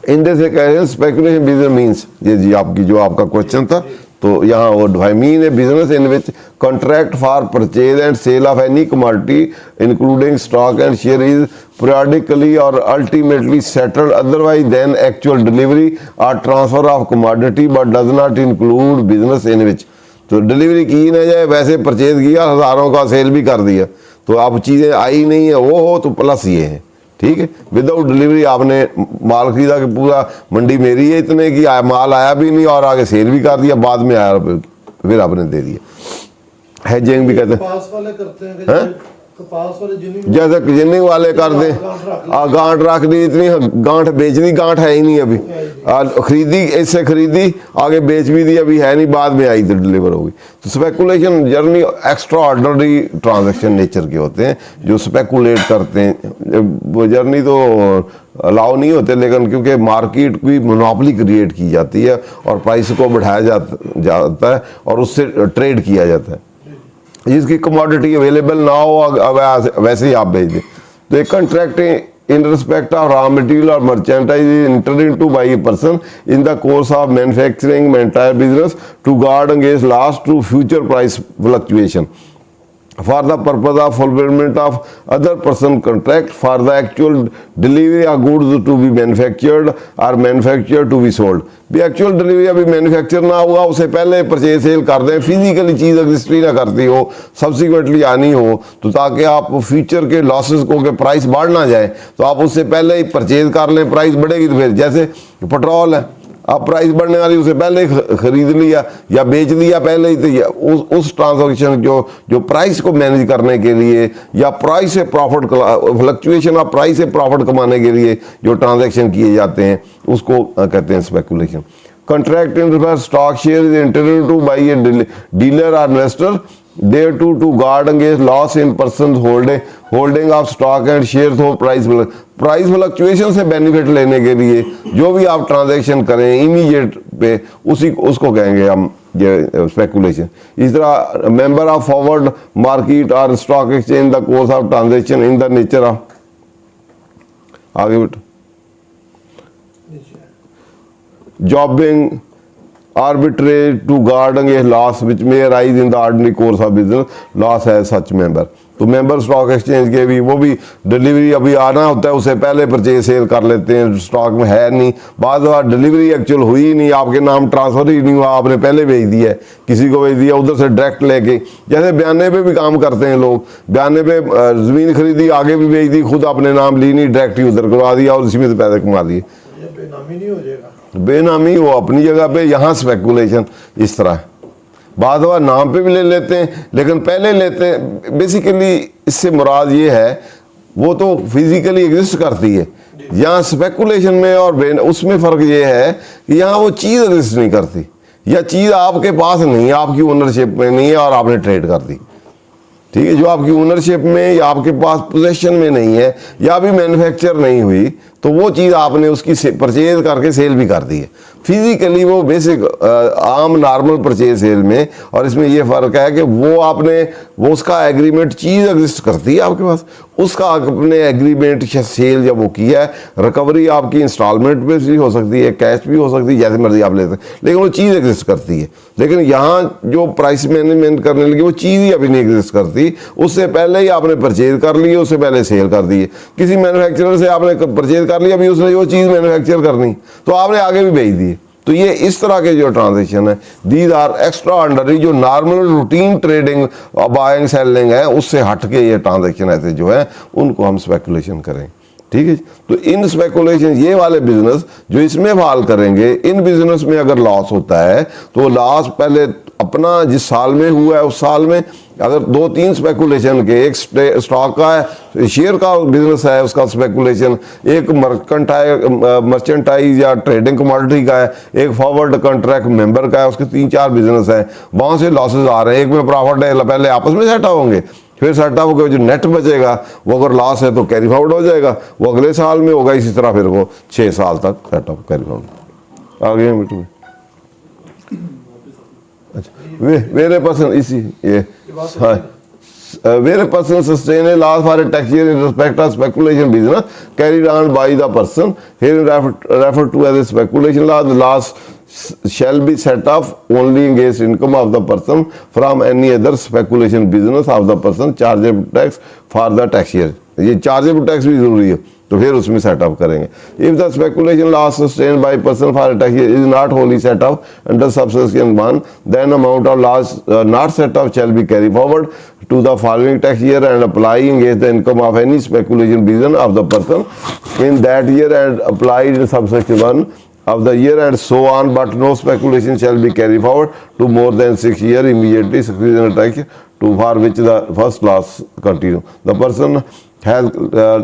इनसे से कह रहे हैं स्पेकुलेशन बिजनेस मीन्स, ये जी आपकी जो आपका क्वेश्चन था, तो यहाँ वो मीन है business in which contract for purchase and sale of any commodity including stock and share is periodically or ultimately settled otherwise than actual delivery or transfer of commodity but does not include business in which। तो delivery की ना जाए, वैसे purchase किया, हज़ारों का cell भी कर दिया, तो अब चीज़ें आई नहीं है वो हो तो प्लस ये है, ठीक है। विदाउट डिलीवरी आपने माल खरीदा कि पूरा मंडी मेरी है इतने की, माल आया भी नहीं और आगे सेल भी कर दिया, बाद में आया फिर आपने दे दिया। हेजिंग भी कहते हैं, कपास वाले करते हैं, कपास वाले जैसे जिनिंग वाले कर दे, गांठ रख दी, इतनी गांठ बेच दी, गांठ है ही नहीं अभी, खरीदी इससे खरीदी आगे बेच भी दी, अभी है नहीं, बाद में आई तो डिलीवर होगी। तो speculation journey extra ordinary transaction nature के होते हैं जो स्पेकुलेट करते हैं। वो जर्नी तो अलाउ नहीं होते, लेकिन क्योंकि मार्केट की मोनोपोली क्रिएट की जाती है और प्राइस को बढ़ाया जाता है और उससे ट्रेड किया जाता है, जिसकी कमोडिटी अवेलेबल ना हो वैसे ही आप भेज दें। तो एक contract in respect of raw material or merchandise is entered into by a person in the course of manufacturing entire business to guard against loss to future price fluctuation for the purpose of fulfillment of other person contract for the actual delivery of goods to be manufactured or manufactured to be sold। भी actual delivery अभी manufacture ना हुआ, उससे पहले purchase sale कर दें, physically चीज़ exist ना करती हो, सब्सिक्वेंटली आनी हो, तो ताकि आप फ्यूचर के लॉसेस को के प्राइस बढ़ ना जाए, तो आप उससे पहले ही परचेज कर लें, प्राइस बढ़ेगी तो फिर जैसे पेट्रोल है, आप प्राइस बढ़ने वाली उसे पहले ही खरीद लिया या बेच लिया पहले ही, तो उस ट्रांजैक्शन जो प्राइस को मैनेज करने के लिए या प्राइस से प्रॉफिट फ्लक्चुएशन ऑफ प्राइस से प्रॉफिट कमाने के लिए जो ट्रांजैक्शन किए जाते हैं उसको कहते हैं speculation. Contract in stock share is entered into bye a dealer और investor thereto to guard against loss in persons holding of stock and shares हो प्राइस फ्लक्चुएशन से बेनिफिट लेने के लिए जो भी आप ट्रांजैक्शन करें इमीडिएट पे उसको कहेंगे हम ये स्पेकुलेशन। इस तरह मेंबर ऑफ फॉरवर्ड मार्केट और stock exchange the course of transaction in the nature of, आगे बेटा, जॉबिंग arbitrage to guard against loss which may arise in the ordinary course of business loss as such member। तो member stock exchange के भी वो भी delivery अभी आना होता है, उससे पहले परचेज सेल कर लेते हैं, स्टॉक में है नहीं, बाद बार डिलीवरी एक्चुअल हुई ही नहीं, आपके नाम ट्रांसफर ही नहीं हुआ, आपने पहले भेज दिया है, किसी को भेज दिया उधर से डायरेक्ट लेके, जैसे बयाने पे भी काम करते हैं लोग, बयाने पे जमीन खरीदी आगे भी भेज दी, खुद अपने नाम ली नहीं, डायरेक्ट ही उधर करवा दिया और उसी में से पैसे कमा लिए, बेनामी नहीं हो जाएगा, बेनामी वो अपनी जगह पे, यहाँ स्पेकुलेशन इस तरह है। बाद बार नाम पे भी ले लेते हैं लेकिन पहले लेते हैं, बेसिकली इससे मुराद ये है वो तो फिजिकली एग्जिस्ट करती है, यहाँ स्पेकुलेशन में और उसमें फ़र्क ये है कि यहाँ वो चीज़ एग्जिस्ट नहीं करती या चीज़ आपके पास नहीं है, आपकी ओनरशिप में नहीं है और आपने ट्रेड कर दी, ठीक है, जो आपकी ओनरशिप में या आपके पास पोजेशन में नहीं है या भी मैन्युफैक्चर नहीं हुई, तो वो चीज़ आपने उसकी परचेज करके सेल भी कर दी है फिजिकली, वो बेसिक आम नॉर्मल परचेज सेल में। और इसमें ये फ़र्क है कि वो उसका एग्रीमेंट चीज़ एग्जिस्ट करती है आपके पास, उसका अपने एग्रीमेंट सेल जब वो किया है, रिकवरी आपकी इंस्टॉलमेंट पे भी हो सकती है, कैश भी हो सकती है, जैसे मर्जी आप ले सकते हैं, लेकिन वो चीज़ एग्जिस्ट करती है। लेकिन यहाँ जो प्राइस मैनेजमेंट करने लगी वो चीज़ ही अभी नहीं एग्जिस्ट करती, उससे पहले ही आपने परचेज कर ली, उससे पहले सेल कर दी है, किसी मैन्युफैक्चरर से आपने परचेज कर लिया, अभी उसने वो चीज़ मैन्युफैक्चर करनी तो आपने आगे भी भेज दी। तो ये इस तरह के जो ट्रांजैक्शन है दीज आर एक्स्ट्रा ऑर्डिनरी, जो normal routine trading buying selling है उससे हट के ये ट्रांजैक्शन ऐसे जो है उनको हम स्पेकुलेशन करें, ठीक है। तो इन स्पेकुलेशन ये वाले बिजनेस जो इसमें फाल करेंगे, इन बिजनेस में अगर लॉस होता है तो लॉस पहले अपना जिस साल में हुआ है उस साल में अगर 2-3 स्पेकुलेशन के, एक स्टॉक का है, शेयर का बिजनेस है उसका स्पेकुलेशन, एक मर्चेंटाइज या ट्रेडिंग कमोडिटी का है, एक फॉरवर्ड कॉन्ट्रैक्ट मेंबर का है, उसके 3-4 बिजनेस है, वहां से लॉसेज आ रहे हैं, एक में प्रॉफिट है, पहले आपस में सेट होंगे, फिर सेट होकर जो नेट बचेगा वो अगर लॉस है तो कैरी फॉरवर्ड हो जाएगा, वो अगले साल में होगा, इसी तरह फिर वो 6 साल तक सेटअप कैरी फॉरवर्ड आ गए मिनट में। अच्छा वेरे पर्सन इसी ये हाँ where a person sustain a loss for a tax year in respect of speculation business carried on by the person here referred to as a speculation loss, the loss shall be set off only against income of the person from any other speculation business of the person chargeable tax for the tax year. ये chargeable tax भी जरूरी है तो फिर उसमें set up करेंगे. If the speculation loss sustained by person for a tax year is not wholly set off under subsection 1, then amount of loss not set off shall be carried forward to the following tax year and applying against the income of any speculation business of the person in that year and applied in subsection 1 of the year and so on, but no speculation shall be carried forward to more than 6 years immediately succeeding tax year to for which the first loss continue. The person has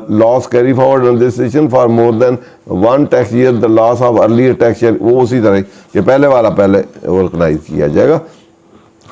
loss carry forward on this decision for more than one tax year, the loss of earlier tax year वो उसी तरह ये पहले वाला पहले organise किया जाएगा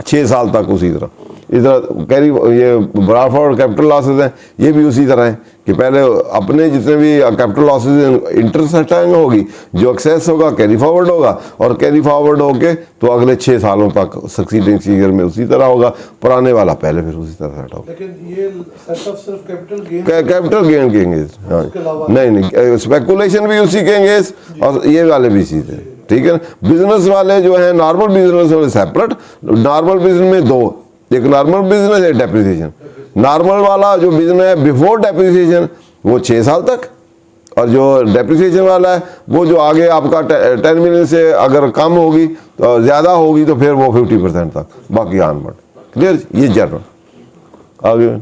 6 साल तक उसी तरह. इधर कैरी ये ब्रॉड फॉरवर्ड कैपिटल लॉसेज हैं ये भी उसी तरह है कि पहले अपने जितने भी कैपिटल लॉसेज इंटरेस्ट होगी जो एक्सेस होगा कैरी फॉरवर्ड होगा और कैरी फॉरवर्ड होके तो अगले 6 सालों तक सक्सीडिंग ईयर में उसी तरह होगा, पुराने वाला पहले फिर उसी तरह सेट होगा. लेकिन ये सेटअप सिर्फ कैपिटल गेन के एंगेज हाँ नहीं स्पेकुलेशन भी उसी के एंगेज और ये वाले भी इसी थे. ठीक है. बिजनेस वाले जो है नॉर्मल बिजनेस वाले सेपरेट, नॉर्मल बिजनेस में दो, एक नॉर्मल बिजनेस है डेप्रिसिएशन. नॉर्मल वाला जो बिजनेस है बिफोर डेप्रिसिएशन वो 6 साल तक और जो डेप्रिसिएशन वाला है वो जो आगे आपका 10 मिलियन से अगर कम होगी तो ज़्यादा होगी तो फिर वो 50% तक बाकी ऑनवर्ड. क्लियर. ये जनरल आगे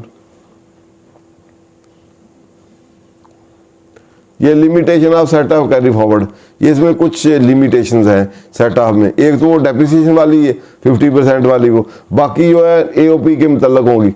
ये limitation of set of carry forward ये इसमें कुछ लिमिटेशंस हैं सेट ऑफ में. एक तो वो डेप्रिसिएशन वाली है 50% वाली वो, बाकी जो है एओपी के मुतल्लक होगी.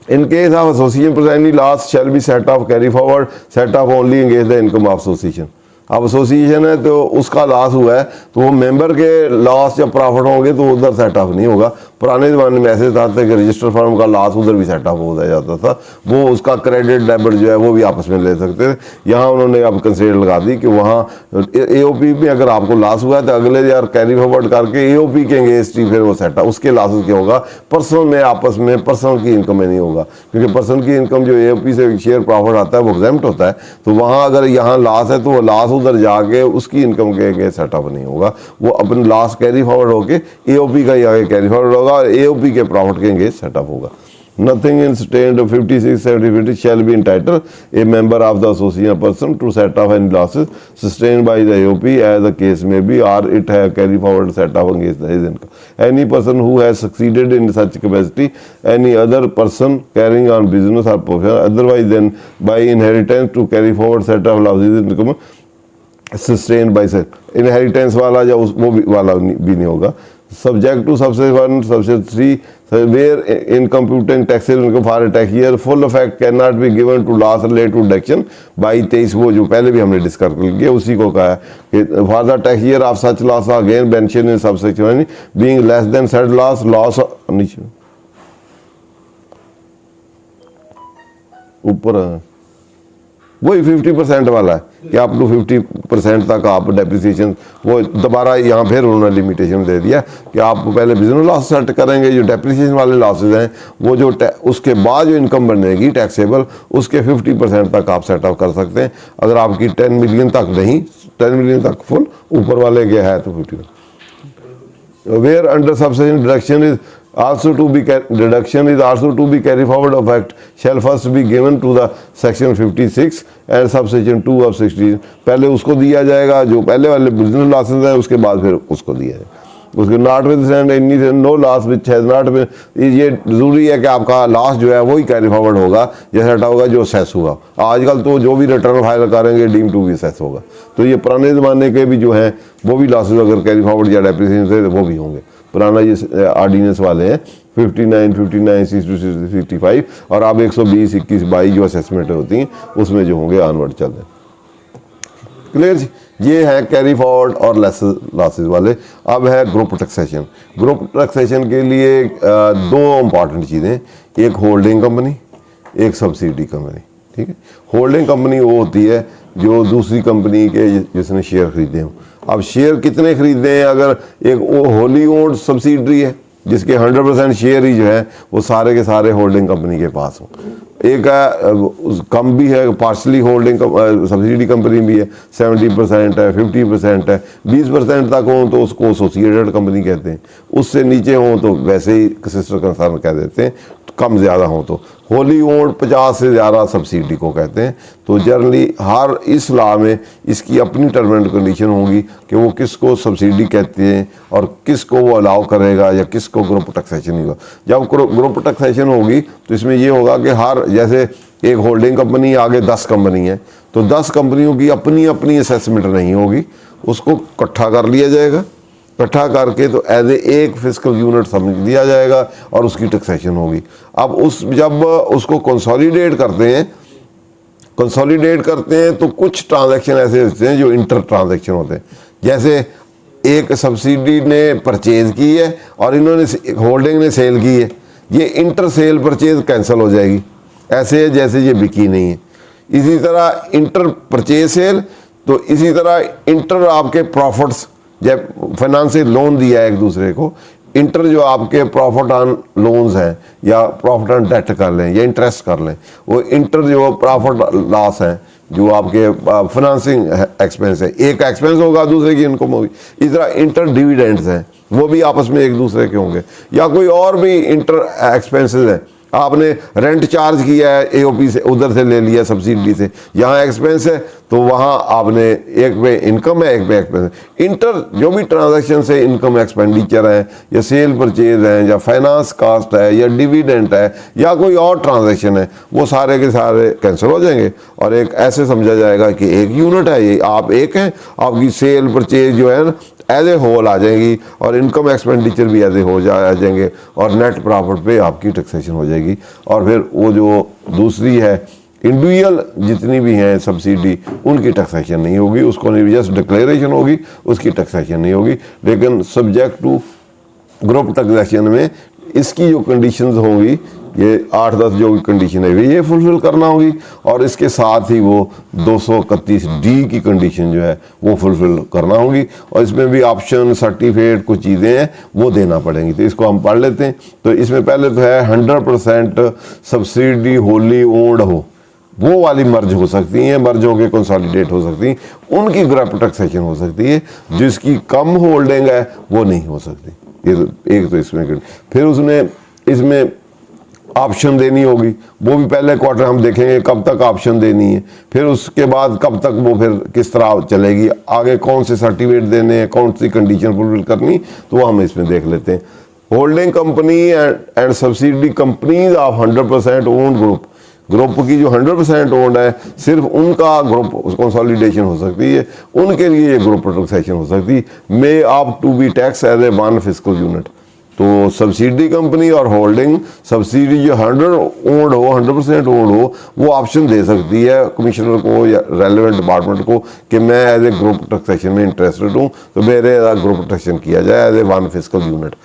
इन case of association presently loss shall be set of carry forward set of only against the income of association. अब एसोसिएशन है तो उसका लॉस हुआ है तो वो मेंबर के लॉस जब प्रॉफिट होंगे तो उधर सेट ऑफ नहीं होगा. पुराने ज़माने में ऐसे था कि रजिस्टर फर्म का लॉस उधर भी सेट ऑफ हो जाता था, वो उसका क्रेडिट डेबिट जो है वो भी आपस में ले सकते थे. यहाँ उन्होंने अब कंसिडर लगा दी कि वहाँ एओपी में अगर आपको लॉस हुआ है तो अगले यार कैरी फॉरवर्ड करके एओपी के अगेंस्ट ही फिर वो सेट ऑफ उसके लॉसेस क्या होगा पर्सनल में आपस में पर्सनल की इनकम में नहीं होगा क्योंकि पर्सनल की इनकम जो एओपी से शेयर प्रॉफिट आता है वो एग्जेम्प्ट होता है. तो वहाँ अगर यहाँ लॉस है तो वो लॉस उधर जाके उसकी इनकम के अगेंस्ट सेटअप नहीं होगा, वो अपने लॉस कैरी फॉरवर्ड होके एओपी का ही आगे कैरी फॉरवर्ड होगा और एओपी के प्रॉफिट के अगेंस्ट सेटअप होगा. Nothing in state 56, 70 shall be entitled a member of the association person to set off any losses sustained by the AOP as the case may be, or it have carry forward set off against his income. Any person who has succeeded in such capacity, any other person carrying on business or profession otherwise than by inheritance to carry forward set off losses income sustained by inheritance वाला या वो भी वाला भी नहीं होगा. Subject to subsection 1, subsection 3, where in computing taxable income for a tax year, full effect cannot be given to loss related to deduction by 23 वो जो पहले भी हमने डिस्कस कर लिया उसी को कहा है कि for the tax year of such loss again mentioned in subsection 1 being less than said loss नीचे ऊपर वही 50% वाला है कि आप टू 50% तक आप डेप्रिसिएशन वो दोबारा यहाँ फिर उन्होंने लिमिटेशन दे दिया कि आप पहले बिजनेस लॉस सेट करेंगे जो डेप्रिसिएशन वाले लॉसेज हैं वो जो उसके बाद जो इनकम बनेगी टैक्सेबल उसके 50% तक आप सेटअप कर सकते हैं. अगर आपकी 10 मिलियन तक नहीं 10 मिलियन तक फुल ऊपर वाले के है तो 50%. Where under subsection deduction is also to be deduction is also to be carry forward effect shall first be given to the section 56 and subsection 2 of 16. पहले उसको दिया जाएगा जो पहले वाले बिजनेस लॉसेस है उसके बाद फिर उसको दिया जाएगा. उसके not with any no loss which has not been ये जरूरी है कि आपका लॉस जो है वही कैरी फॉरवर्ड होगा जैसा हटा होगा जो सेस हुआ. आजकल तो जो भी रिटर्न फाइल करेंगे डीम टू भी सेस होगा. तो ये पुराने ज़माने के भी जो हैं वो भी लॉसेज अगर कैरी फॉरवर्ड या डेप्रिसिएशन से वो भी होंगे पुराना ये ऑर्डिनेंस वाले हैं 59, 59, 62, 65 और अब 120, 21, 22 जो असेसमेंट होती हैं उसमें जो होंगे ऑनवर्ड चल रहे। क्लियर जी। ये है कैरी फॉरवर्ड और लॉसेस वाले। अब है ग्रुप टैक्सेशन। ग्रुप टैक्सेशन के लिए दो इंपॉर्टेंट चीज़ें, एक होल्डिंग कंपनी, एक सब्सिडी कंपनी। ठीक है, होल्डिंग कंपनी वो होती है जो दूसरी कंपनी के जिसने शेयर खरीदे हों। अब शेयर कितने खरीदे हैं, अगर एक वो होली ओन्ड सब्सिडरी है जिसके 100% शेयर ही जो है वो सारे के सारे होल्डिंग कंपनी के पास हों, एक है कम भी है पार्शली होल्डिंग सब्सिडी कंपनी भी है 70% है, 50% है, 20% तक हो तो उसको एसोसिएटेड कंपनी कहते हैं, उससे नीचे हों तो वैसे ही सिस्टर कंसर्न कह देते हैं, कम ज़्यादा हो तो होली ओन्ड 50 से ज़्यादा सब्सिडी को कहते हैं। तो जनरली हर इस लॉ में इसकी अपनी टर्म एंड कंडीशन होगी कि वो किसको सब्सिडी कहते हैं और किसको वो अलाउ करेगा या किसको ग्रुप टैक्सेशन होगा। जब ग्रुप टैक्सेशन होगी तो इसमें ये होगा कि हर जैसे एक होल्डिंग कंपनी आगे 10 कंपनी है तो 10 कंपनियों की अपनी अपनी असेसमेंट नहीं होगी, उसको इकट्ठा कर लिया जाएगा, इकट्ठा करके तो एज एक फिस्कल यूनिट समझ दिया जाएगा और उसकी टैक्सेशन होगी। अब जब उसको कंसोलिडेट करते हैं तो कुछ ट्रांजैक्शन ऐसे होते हैं जो इंटर ट्रांजैक्शन होते हैं। जैसे एक सब्सिडी ने परचेज की है और इन्होंने होल्डिंग ने सेल की है, ये इंटर सेल परचेज कैंसिल हो जाएगी, ऐसे है जैसे ये बिकी नहीं है। इसी तरह इंटर परचेज सेल, तो इसी तरह इंटर आपके प्रॉफिट्स, जब फाइनेंस से लोन दिया है एक दूसरे को, इंटर जो आपके प्रॉफिट ऑन लोन्स हैं या प्रॉफिट ऑन डेट कर लें या इंटरेस्ट कर लें, वो इंटर जो प्रॉफिट लॉस है जो आपके फाइनेंसिंग एक्सपेंस है, एक एक्सपेंस होगा दूसरे की इनकम होगी। इस तरह इंटर डिविडेंड्स हैं वो भी आपस में एक दूसरे के होंगे, या कोई और भी इंटर एक्सपेंसेस हैं, आपने रेंट चार्ज किया है एओपी से, उधर से ले लिया सब्सिडी से, यहाँ एक्सपेंस है तो वहाँ आपने एक पे इनकम है एक पे एक्सपेंस है। इंटर जो भी ट्रांजैक्शन से इनकम एक्सपेंडिचर है या सेल परचेज है या फाइनेंस कास्ट है या डिविडेंड है या कोई और ट्रांजैक्शन है, वो सारे के सारे कैंसिल हो जाएंगे और एक ऐसे समझा जाएगा कि एक यूनिट है, ये आप एक हैं, आपकी सेल परचेज जो है ना एज ए होल आ जाएगी और इनकम एक्सपेंडिचर भी एज ए हो आ जाएंगे और नेट प्रॉफिट पे आपकी टैक्सेशन हो जाएगी। और फिर वो जो दूसरी है इंडिविजुअल जितनी भी हैं सब्सिडी उनकी टैक्सेशन नहीं होगी, उसको नहीं जस्ट डिक्लेरेशन होगी, उसकी टैक्सेशन नहीं होगी। लेकिन सब्जेक्ट टू ग्रुप टैक्सेशन में इसकी जो कंडीशंस होंगी, ये 8-10 जो कंडीशन है ये फुलफिल करना होगी और इसके साथ ही वो 231D की कंडीशन जो है वो फुलफिल करना होगी और इसमें भी ऑप्शन सर्टिफिकेट कुछ चीज़ें हैं वो देना पड़ेंगी। तो इसको हम पढ़ लेते हैं। तो इसमें पहले तो है 100% सब्सिडी होली ओन्ड हो, वो वाली मर्ज हो सकती हैं, मर्ज होकर कंसोलिडेट हो सकती हैं, उनकी ग्रुप टैक्सेशन हो सकती है। जिसकी कम होल्डिंग है वो नहीं हो सकती। ये एक तो इसमें फिर उसने इसमें ऑप्शन देनी होगी, वो भी पहले क्वार्टर हम देखेंगे कब तक ऑप्शन देनी है, फिर उसके बाद कब तक वो फिर किस तरह चलेगी, आगे कौन से सर्टिफिकेट देने हैं, कौन सी कंडीशन फुलफिल करनी, तो वो हम इसमें देख लेते हैं। Holding company and subsidy companies of 100% owned group की जो 100% ओन्ड है सिर्फ उनका ग्रुप कंसोलिडेशन हो सकती है, उनके लिए ये ग्रुप टैक्सेशन हो सकती है, may opt to be tax as a one fiscal unit. तो सब्सिडी कंपनी और होल्डिंग सब्सिडी जो 100% ओन्ड हो वो ऑप्शन दे सकती है कमिश्नर को या रेलेवेंट डिपार्टमेंट को कि मैं एज ए ग्रुप टैक्सेशन में इंटरेस्टेड हूँ तो मेरे ग्रुप टैक्सेशन किया जाए as a one fiscal unit.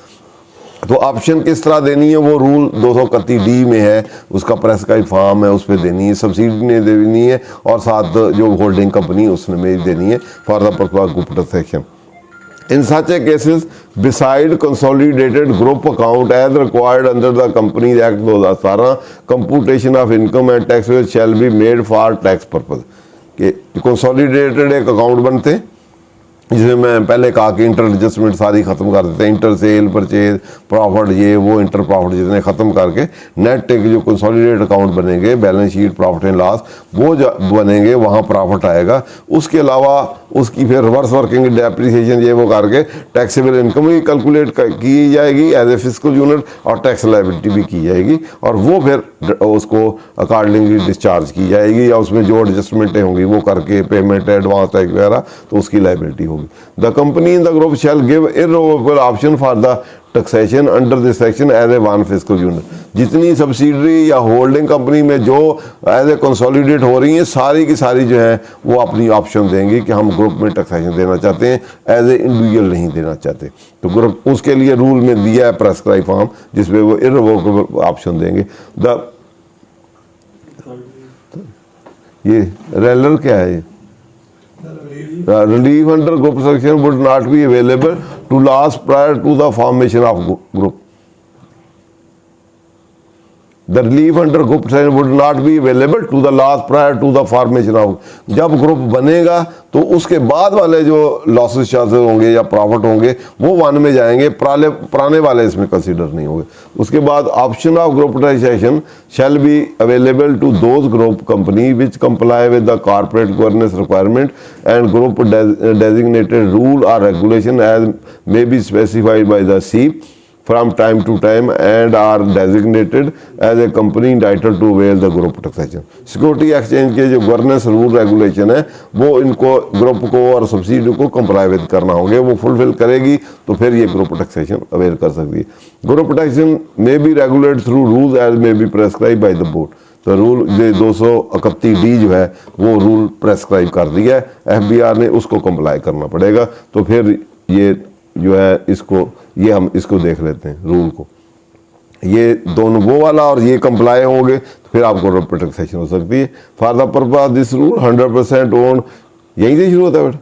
तो ऑप्शन किस तरह देनी है वो रूल 231D में है, उसका प्रेस का ही फॉर्म है, उस पर देनी है, सब्सिडी ने देनी है और साथ जो होल्डिंग कंपनी उसने में देनी है for the purpose of group taxation. In such a cases, beside consolidated group account as required under the Companies Act 2017, computation of income and taxes shall be made for tax purpose। कि consolidated एक account बनते हैं जिसमें मैं पहले कहा कि inter adjustment सारी ख़त्म कर देते हैं, इंटर सेल परचेज प्रॉफिट ये वो इंटर प्रॉफिट जितने ख़त्म करके नेट एक जो कंसोलिडेटेड अकाउंट बनेंगे, balance sheet profit and loss वो जो बनेंगे वहाँ प्रॉफिट आएगा। उसके अलावा उसकी फिर रिवर्स वर्किंग डेप्रिसिएशन ये वो करके टैक्सेबल इनकम भी कैलकुलेट की जाएगी एज ए फिस्कल यूनिट और टैक्स लायबिलिटी भी की जाएगी और वो फिर उसको अकॉर्डिंगली डिस्चार्ज की जाएगी, या उसमें जो एडजस्टमेंटें होंगी वो करके पेमेंट एडवांस टैक्स वगैरह तो उसकी लाइबिलिटी होगी। The company in the group shall give irrevocable option for the taxation under this section as a one fiscal unit. जितनी सब्सिडरी या होल्डिंग कंपनी में जो एज ए कंसोलिडेट हो रही हैं सारी की सारी जो है वो अपनी ऑप्शन देंगी कि हम ग्रुप में टैक्सेशन देना चाहते हैं, एज ए इंडिविजुअल नहीं देना चाहते। तो ग्रुप उसके लिए रूल में दिया है प्रेस्क्राइब फॉर्म जिसमें वो इररिवोकेबल ऑप्शन देंगे। ये रेलर क्या है? Relief under group section would not be available to last prior to the formation of group. The relief under group section would not be available to the last prior to the formation of। जब group बनेगा तो उसके बाद वाले जो losses charges होंगे या profit होंगे वो वन में जाएंगे, पुराने वाले इसमें कंसीडर नहीं होंगे। उसके बाद option of group taxation shall be available to those group company which comply with the corporate governance requirement and group designated rule और regulation as may be specified by the SECP from time to time and are designated as a company entitled to avail the group taxation। Security exchange के जो governance rule regulation है वो इनको group को और subsidy को comply with करना होंगे, वो फुलफिल करेगी तो फिर ये ग्रुप टैक्सेशन अवेल कर सकती है। Group taxation may be regulate through rules as may be prescribe by the board. तो रूल जो 231D जो है वो रूल प्रेस्क्राइब कर दिया है, FBR ने उसको कंप्लाई करना पड़ेगा। तो फिर ये जो है इसको ये हम इसको देख लेते हैं रूल को, ये दोनों वो वाला और ये कंप्लाई होंगे तो फिर आपको ग्रुप टैक्सेशन हो सकती है। For the purpose this rule 100% own, यहीं से शुरू होता है बेटा।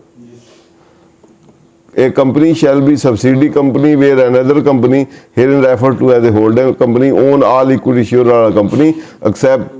A company shall be subsidiary company where another company herein referred to as a holding company own all equity share of a company except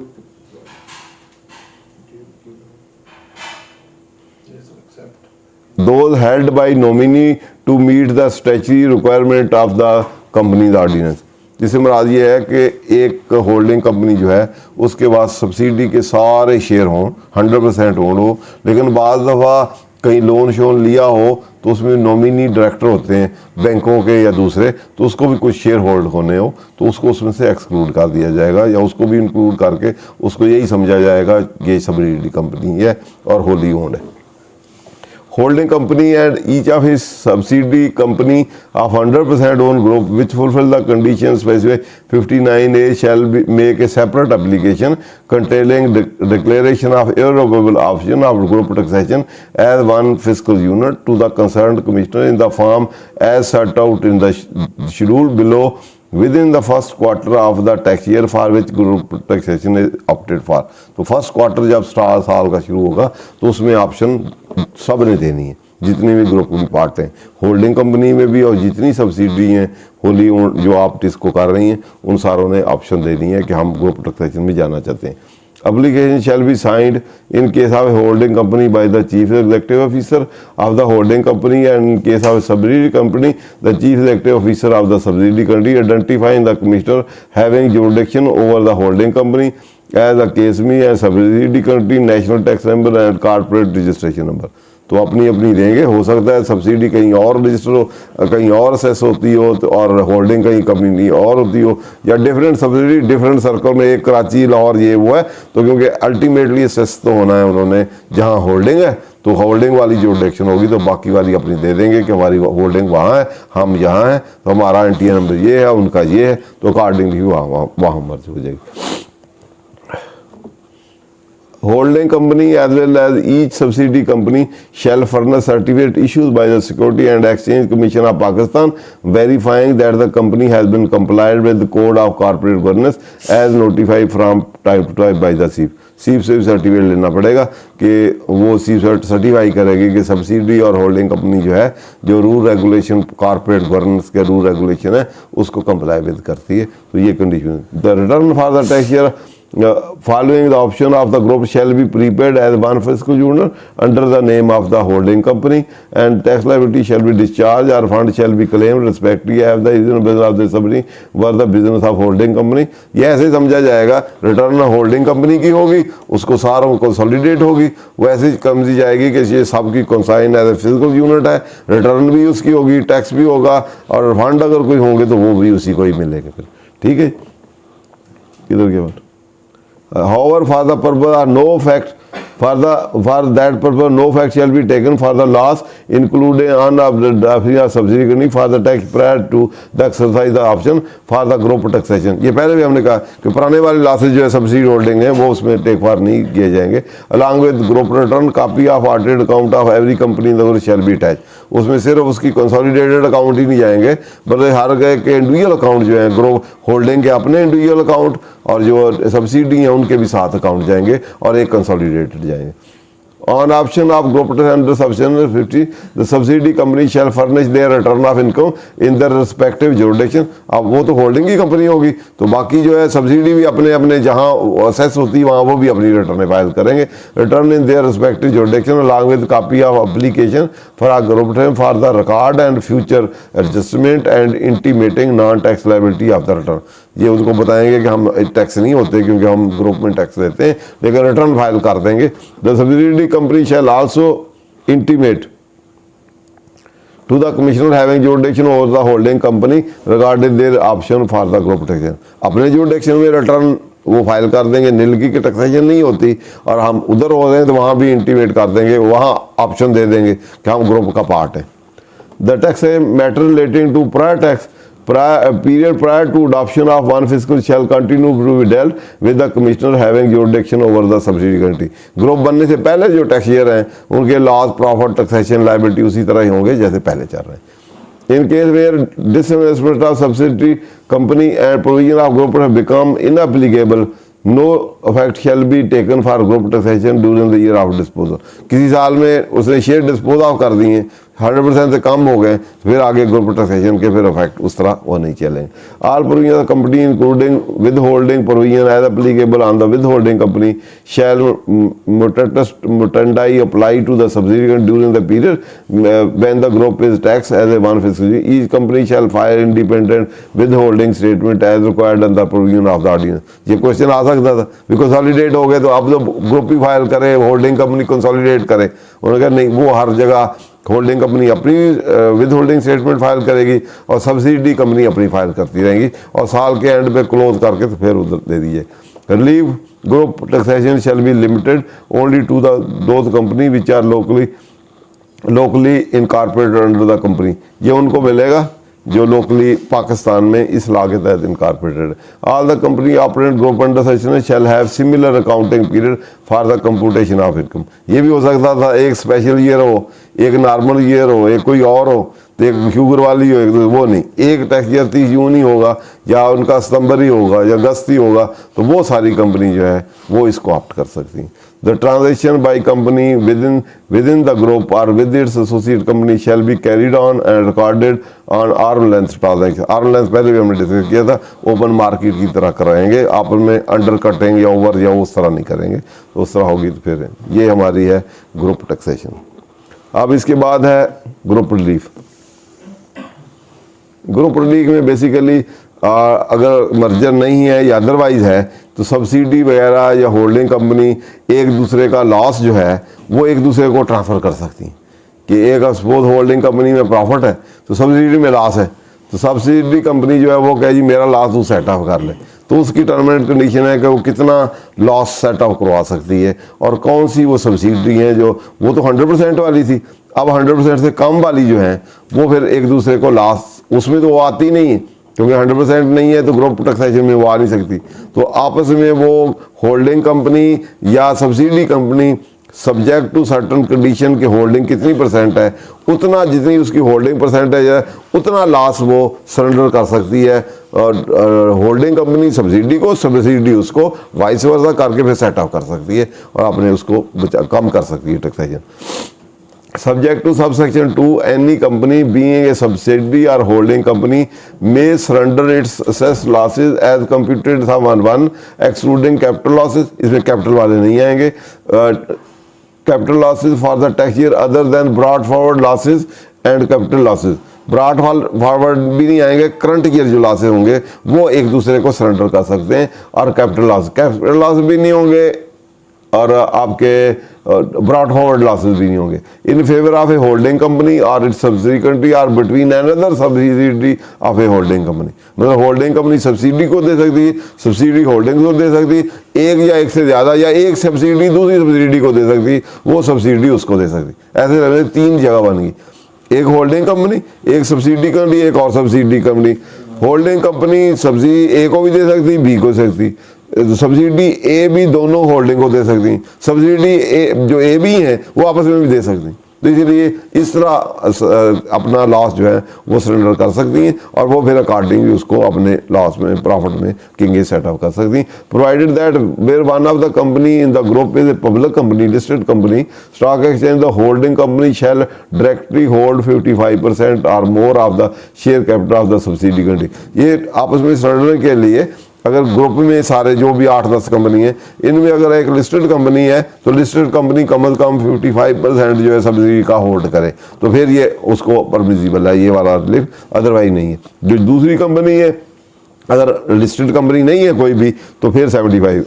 those held by nominee to meet the statutory requirement of the company's ordinance। जिससे मुराद ये है कि एक holding company जो है उसके बाद subsidy के सारे शेयर हों, 100% ओन हो, लेकिन बाज़ दफ़ा कहीं लोन शोन लिया हो तो उसमें नॉमिनी डायरेक्टर होते हैं बैंकों के या दूसरे, तो उसको भी कुछ शेयर होल्ड होने हो तो उसको उसमें से एक्सक्लूड कर दिया जाएगा या उसको भी इंक्लूड करके उसको यही समझा जाएगा कि ये सब्सिडी कंपनी है और होली ओन्ड है। Holding company and each of his subsidiary company of 100% owned group which fulfill the conditions specified 59A shall make a separate application containing declaration of irrevocable option of group taxation as one fiscal unit to the concerned commissioner in the form as set out in the schedule below within the first quarter of the tax year for which group taxation is opted for। तो first quarter जब साल का शुरू होगा तो उसमें option सब ने देनी है, जितनी भी ग्रुप की पार्ट हैं होल्डिंग कंपनी में भी और जितनी सब्सिडी हैं होली जो आप इसको कर रही हैं उन सारों ने ऑप्शन देनी है कि हम ग्रुप टैक्सेशन में जाना चाहते हैं। Application shall be signed in case of a holding company by the chief executive officer of the holding company, and in case of a subsidiary company, the chief executive officer of the subsidiary company, identifying the commissioner having jurisdiction over the holding company as the case may, and subsidiary company national tax number and corporate registration number। तो अपनी अपनी देंगे, हो सकता है subsidy कहीं और register हो, कहीं और असेस होती हो तो और होल्डिंग कहीं कंपनी और होती हो, या डिफरेंट सब्सिडी डिफरेंट सर्कल में, एक कराची लाहौर ये वो है, तो क्योंकि अल्टीमेटली असेस तो होना है उन्होंने जहाँ होल्डिंग है तो होल्डिंग वाली जो डिडक्शन होगी तो बाकी वाली अपनी दे देंगे कि हमारी होल्डिंग वहाँ है हम यहाँ हैं तो हमारा NTA नंबर ये है उनका ये है, तो अकॉर्डिंगली वहाँ मर्ज हो जाएगी। Holding company as well as each subsidiary company shall furnish certificate issued by the Security and Exchange Commission of Pakistan verifying that the company has been complied with the Code of Corporate Governance as notified from time to time by the CIF। CIF से भी certificate लेना पड़ेगा कि वो CIF certify करेगी कि subsidy और holding company जो है जो रूल रेगुलेशन कॉर्पोरेट गवर्नेंस के रूल रेगुलेशन है उसको कंप्लाई विद करती है। तो ये condition. The return for the tax year following the option of the group shall be prepaid as one fiscal unit under the name of the holding company, and tax liability shall be discharged or fund shall be claimed respectively as the business of the subsidiary were the business of holding company। ये ऐसे समझा जाएगा return holding company की होगी, उसको सारों consolidate होगी, वैसे ही समझी जाएगी कि ये सबकी consign as a physical unit है, रिटर्न भी उसकी होगी, टैक्स भी होगा और फंड अगर कोई होंगे तो वो भी उसी को ही मिलेंगे फिर। ठीक है, किधर के बात However, for the purpose are no fact for that purpose no fact shall be taken for the loss including unabsorbed subsidy for the tax prior to the exercise the option for the group taxation। ये पहले भी हमने कहा कि पुराने वाले losses जो है सब्सिडी होल्डिंग है वो उसमें टेक फॉर नहीं किए जाएंगे। Along with group return copy of audited account of every company in the group shall be attach. उसमें सिर्फ उसकी कंसोलिडेटेड अकाउंट ही नहीं जाएंगे बल्कि हर के इंडिविजुअल अकाउंट जो है ग्रुप होल्डिंग के अपने इंडिविजुअल अकाउंट और जो सब्सिडी हैं उनके भी साथ अकाउंट जाएंगे और एक कंसोलिडेटेड जाएंगे। On option of group under section 50, the subsidy company shall furnish their return of income in their respective jurisdiction। अब वो तो होल्डिंग की कंपनी होगी तो बाकी जो है सब्सिडी भी अपने अपने जहाँ असेस होती है वहाँ वो भी अपनी रिटर्न फाइल करेंगे। Return in their respective jurisdiction along with copy of application for a group return for the record and future adjustment and intimating non tax liability of the return. ये उनको बताएंगे कि हम टैक्स नहीं होते क्योंकि हम ग्रुप में टैक्स देते हैं लेकिन रिटर्न फाइल कर देंगे। The subsidy company shall also intimate to the commissioner having jurisdiction over the holding company regarding their option for the group taxation। अपने jurisdiction में रिटर्न वो फाइल कर देंगे, नीलगी की टैक्सेशन नहीं होती और हम उधर हो रहे हैं तो वहाँ भी इंटीमेट कर देंगे, वहाँ ऑप्शन दे देंगे कि हम ग्रुप का पार्ट है। The tax matter relating to prior tax period prior to adoption of one fiscal shall continue to be dealt with the commissioner having jurisdiction over the subsidy country। Group बनने से पहले जो tax year हैं उनके loss profit taxation liability उसी तरह ही होंगे जैसे पहले चल रहे हैं। In case where disinvestment of subsidiary company and provision of group have become inapplicable, no effect shall be taken for group taxation during the year of disposal। किसी साल में उसने शेयर डिस्पोज ऑफ कर दिए 100% से कम हो गए फिर आगे ग्रुप टैक्सेशन के फिर इफेक्ट उस तरह वो नहीं चलेंगे। All provision company including withholding provision as applicable on the withholding company shall मुटेंडाई apply to the subsidy during the period when the group is tax as a one fiscal each company shall file independent withholding statement as required under provision of the ordinance. ये question आ सकता था भी consolidate हो गए तो अब तो ग्रुप ही फाइल करे होल्डिंग कंपनी कंसोलिडेट करे। उन्होंने कहा नहीं, वो हर जगह होल्डिंग कंपनी अपनी विद होल्डिंग स्टेटमेंट फाइल करेगी और सब्सिडी कंपनी अपनी फाइल करती रहेंगी और साल के एंड पे क्लोज करके तो फिर उधर दे दीजिए। Relieve group taxation shall be limited only to those company which are locally incorporated under the company. ये उनको मिलेगा जो लोकली पाकिस्तान में इस लॉ के तहत इनकॉर्पोरेटेड है। All the company operate group under section shall have similar accounting period for the computation of income. ये भी हो सकता था एक स्पेशल ईयर हो, एक नॉर्मल ईयर हो, एक कोई और हो, तो एक शुगर वाली हो, एक वो नहीं। एक टैक्स ईयर 30 जून ही होगा या उनका सितंबर ही होगा या अगस्त ही होगा, तो वो सारी कंपनी जो है वो इसको ऑप्ट कर सकती है। The transaction by company within the group or with its associate company shall be carried on and recorded on arm's length transaction। arm's length पहले भी हमने डिस्कस किया था, ओपन मार्केट की तरह कराएंगे, आपस में अंडर कटेंगे या ओवर या उस तरह नहीं करेंगे, तो उस तरह होगी तो फिर ये हमारी है ग्रुप टैक्सेशन। अब इसके बाद है ग्रुप रिलीफ। ग्रुप रिलीफ में बेसिकली अगर मर्जर नहीं है या अदरवाइज है तो सब्सिडी वगैरह या होल्डिंग कंपनी एक दूसरे का लॉस जो है वो एक दूसरे को ट्रांसफ़र कर सकती हैं कि एक सपोज होल्डिंग कंपनी में प्रॉफिट है तो सब्सिडी में लॉस है तो सब्सिडी कंपनी जो है वो कहे जी मेरा लॉस तू सेट ऑफ कर ले, तो उसकी टर्म एंड कंडीशन है कि वो कितना लॉस सेट ऑफ करवा सकती है और कौन सी वो सब्सिडी है जो वो तो 100% वाली थी, अब 100% से कम वाली जो है वो फिर एक दूसरे को लॉस उसमें तो वो आती नहीं है क्योंकि 100% नहीं है तो ग्रुप टैक्सेशन में वो आ नहीं सकती। तो आपस में वो होल्डिंग कंपनी या subsidy company subject to certain condition के होल्डिंग कितनी परसेंट है उतना जितनी उसकी होल्डिंग परसेंटेज है उतना लॉस वो सरेंडर कर सकती है और होल्डिंग कंपनी सब्सिडी को सब्सिडी उसको वाइस वर्सा करके फिर सेट ऑफ कर सकती है और अपने उसको कम कर सकती है taxation. Subject to subsection 2, any company being a subsidiary or holding company may surrender its assessed losses as computed sum on 1 excluding capital losses। इसमें कैपिटल वाले नहीं आएंगे। capital losses for the tax year other than brought forward losses and capital losses। Brought forward भी नहीं आएंगे, current year जो losses होंगे वो एक दूसरे को सरेंडर कर सकते हैं और कैपिटल लॉस भी नहीं होंगे और आपके ब्रॉट फॉरवर्ड लॉसेस भी नहीं होंगे। In favour of A holding company और इट्स सब्सिडी कंट्री और between another subsidy of A holding company. मतलब होल्डिंग कंपनी सब्सिडी को दे सकती है, सब्सिडी होल्डिंग को दे सकती है, एक या एक से ज़्यादा, या एक सब्सिडी दूसरी सब्सिडी को दे सकती है, वो सब्सिडी उसको दे सकती है। ऐसे 3 जगह बन गई, एक होल्डिंग कंपनी, एक सब्सिडी कंपनी, एक और subsidy company. Holding company subsidy A को भी दे सकती, बी को दे सकती, सब्सिडी ए भी दोनों होल्डिंग को दे सकती, सब्सिडी ए जो ए भी है वो आपस में भी दे सकती। तो इसलिए इस तरह अपना लॉस जो है वो सरेंडर कर सकती हैं और वो फिर अकॉर्डिंगली उसको अपने लॉस में प्रॉफिट में किंगे सेटअप कर सकती हैं, provided that where one of the company in the group is a public company, listed company, stock exchange, the holding company shall directly hold 55% और more of the share capital of the subsidy country. ये आपस में surrender के लिए अगर group में सारे जो भी 8-10 कंपनी है, इनमें अगर एक लिस्टेड कंपनी है तो लिस्टेड कंपनी कम अज कम 55% जो है सब्सिडी का होल्ड करे, तो फिर ये उसको परमिसिबल है ये वाला रिलीफ, अदरवाइज नहीं है। जो दूसरी कंपनी है अगर लिस्टेड कंपनी नहीं है कोई भी तो फिर 75।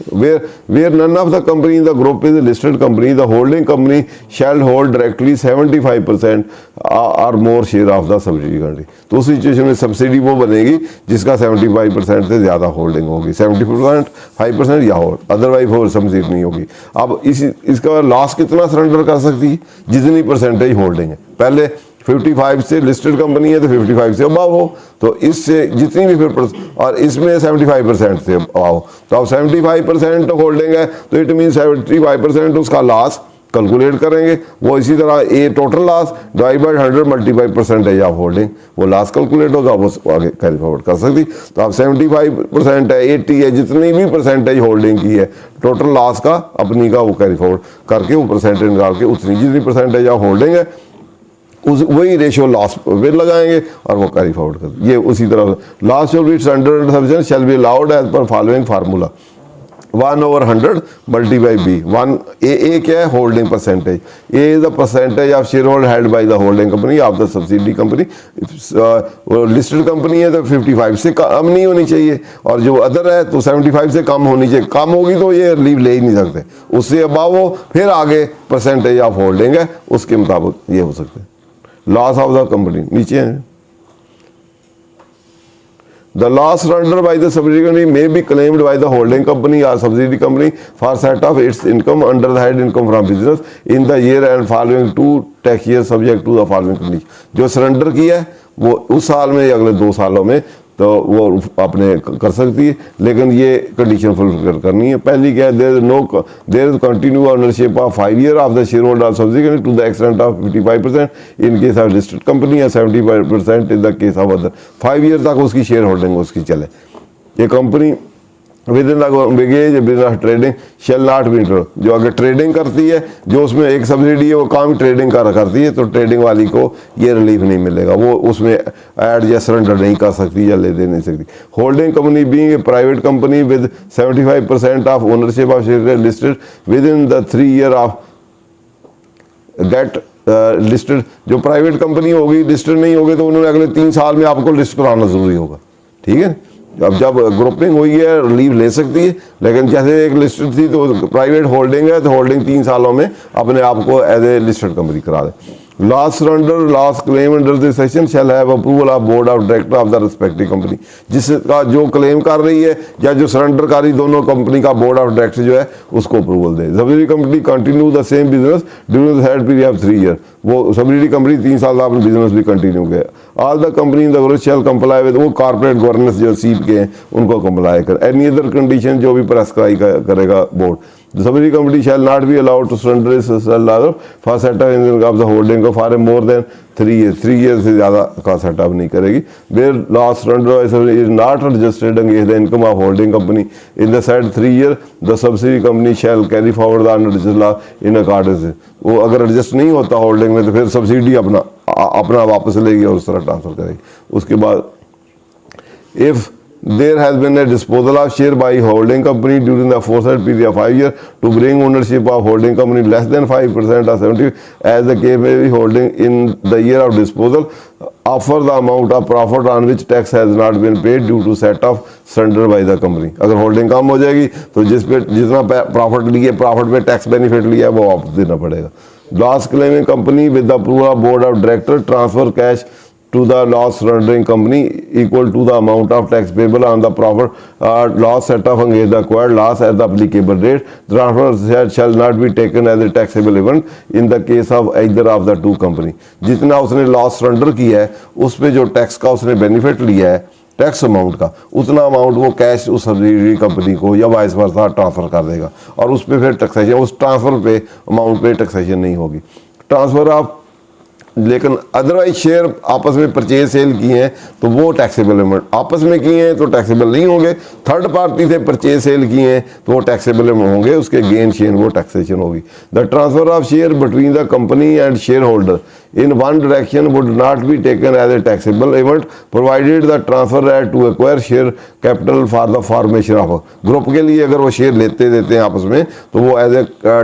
Where none of the company in the group is listed company, the holding company shall hold directly 75% और more share of the subsidy country. तो उस सिचुएशन में सब्सिडी वो बनेगी जिसका 75% से ज़्यादा होल्डिंग होगी, 70%, 5% या हो, अदरवाइज वो सब्सिडी नहीं होगी। अब इसका लॉस कितना सरेंडर कर सकती है, जितनी परसेंटेज होल्डिंग है। पहले 55 से लिस्टेड कंपनी है तो 55 से अबाव हो, तो इससे जितनी भी फिर, और इसमें 75% से अबाव, तो अब 75% होल्डिंग है तो इट मीन 75% उसका लॉस कैलकुलेट करेंगे। वो इसी तरह a total loss divide by 100 multiply percentage of holding, वो लॉस कैलकुलेट होगा, वो आगे कैरी फॉरवर्ड कर सकती। तो अब 75% है, 80 है, जितनी भी परसेंटेज होल्डिंग की है टोटल लॉस का अपनी का वो कैरी फॉरवर्ड करके वो परसेंटेज निकाल के उतनी जितनी परसेंटेज ऑफ होल्डिंग है उस वही रेशियो लॉस फिर लगाएंगे और वो कैरी फॉरवर्ड कर। ये उसी तरह loss shall be under subsidy shall be allowed as per following formula 1/100 multiply B. 1 A क्या है, holding percentage, A is the percentage of share hold held by the holding company of the subsidy company. Listed company है तो 55 से कम नहीं होनी चाहिए, और जो अदर है तो 75 से कम होनी चाहिए। कम होगी तो ये लीव ले ही नहीं सकते, उससे अबाव हो फिर आगे परसेंटेज ऑफ होल्डिंग है उसके मुताबिक ये हो सकते हैं। लॉस ऑफ द कंपनी नीचे है, the loss surrendered by the subsidiary company may be claimed by the holding company or subsidiary company for set of its income under the head income from business in the year and following 2 tax years subject to the following condition। जो surrender किया है वो उस साल में या अगले 2 सालों में तो वो अपने कर सकती है, लेकिन ये कंडीशन फुलफिल करनी है। पहली क्या है, there is continue ownership of 5 year of the share holder subsidy to the extent of 55% in case of listed company या 75% in the case of other. 5 year तक उसकी शेयर होल्डिंग उसकी चले। ये company with in business trading shall not be enter, जो अगर trading करती है जो उसमें एक सब्सिडी है वो काम ट्रेडिंग करती है तो ट्रेडिंग वाली को ये रिलीफ नहीं मिलेगा, वो उसमें ऐड या सरेंडर नहीं कर सकती या ले दे नहीं सकती। Holding company being a private company with 75% of ownership of share listed with in the 3 year of that listed, जो प्राइवेट कंपनी होगी लिस्टेड नहीं होगी तो उन्होंने अगले 3 साल में आपको लिस्ट कराना जरूरी होगा, ठीक है। अब जब ग्रुपिंग हुई है लीव ले सकती है, लेकिन जैसे एक लिस्टेड थी तो प्राइवेट होल्डिंग है तो होल्डिंग 3 सालों में अपने आप को एज ए लिस्टेड कंपनी करा दे। Loss surrender loss claim under this section shall have approval of board of director of the respective company, जिसका जो क्लेम कर रही है या जो सरेंडर कर रही दोनों कंपनी का बोर्ड ऑफ डायरेक्टर जो है उसको approval they. Subsidy company continue the same business during the head period of 3 year, वो सब्सिडी कंपनी 3 साल अपना बिजनेस भी कंटिन्यू किया। All the company in the group shell comply with, वो कॉर्पोरेट गवर्नेंस जो सीप के हैं उनको कंप्लाई कर। एनी अदर कंडीशन जो भी प्रेस्क्राइब करेगा board. The subsidiary company shall not be allowed to surrender its setup for setup of the holding for more than 3 years। 3 years से ज़्यादा का सेटअप नहीं करेगी। Where loss surrender is not adjusted against the income of holding company in the said 3 year, the subsidiary company shall carry forward the unadjusted loss in accordance। वो अगर adjust नहीं होता holding में तो फिर सब्सिडी अपना वापस लेगी और उस तरह ट्रांसफर करेगी। उसके बाद if There has been a disposal of share by holding company during the aforesaid period of 5 years to bring ownership of holding company less than 5% of 70 as the case may be holding in the year of disposal. Offer the amount of profit on which tax has not been paid due to set of surrender by the company. अगर holding कम हो जाएगी तो जिस पे जितना profit लिए profit में tax benefit लिया वो वापस देना पड़ेगा. Loss claiming company with the approval of board of director transfer cash to the loss rendering company equal to the amount of tax payable on the profit loss set off against the acquired loss at the applicable rate. The transfer shall not be taken as a taxable event in the case of either of the two company. जितना उसने loss render किया है उस पे जो tax का उसने benefit लिया है टैक्स अमाउंट का उतना अमाउंट वो कैश उस सब्सिडियरी कंपनी को या वाइस वर्सा ट्रांसफर कर देगा और उस पे फिर टैक्सेशन उस ट्रांसफर पे अमाउंट पे टैक्सेशन नहीं होगी. ट्रांसफर ऑफ लेकिन अदरवाइज शेयर आपस में परचेज सेल किए हैं तो वो टैक्सेबल अमाउंट आपस में किए हैं तो टैक्सेबल नहीं होंगे. थर्ड पार्टी से परचेज सेल किए हैं तो वो टैक्सेबल होंगे उसके गेन शेयर वो टैक्सेशन होगी. The transfer of share between the company and share holder in one direction would not be taken as a taxable event provided the transfer had to acquire share capital for the formation of group के लिए अगर वो share लेते देते हैं आपस में तो वो एज ए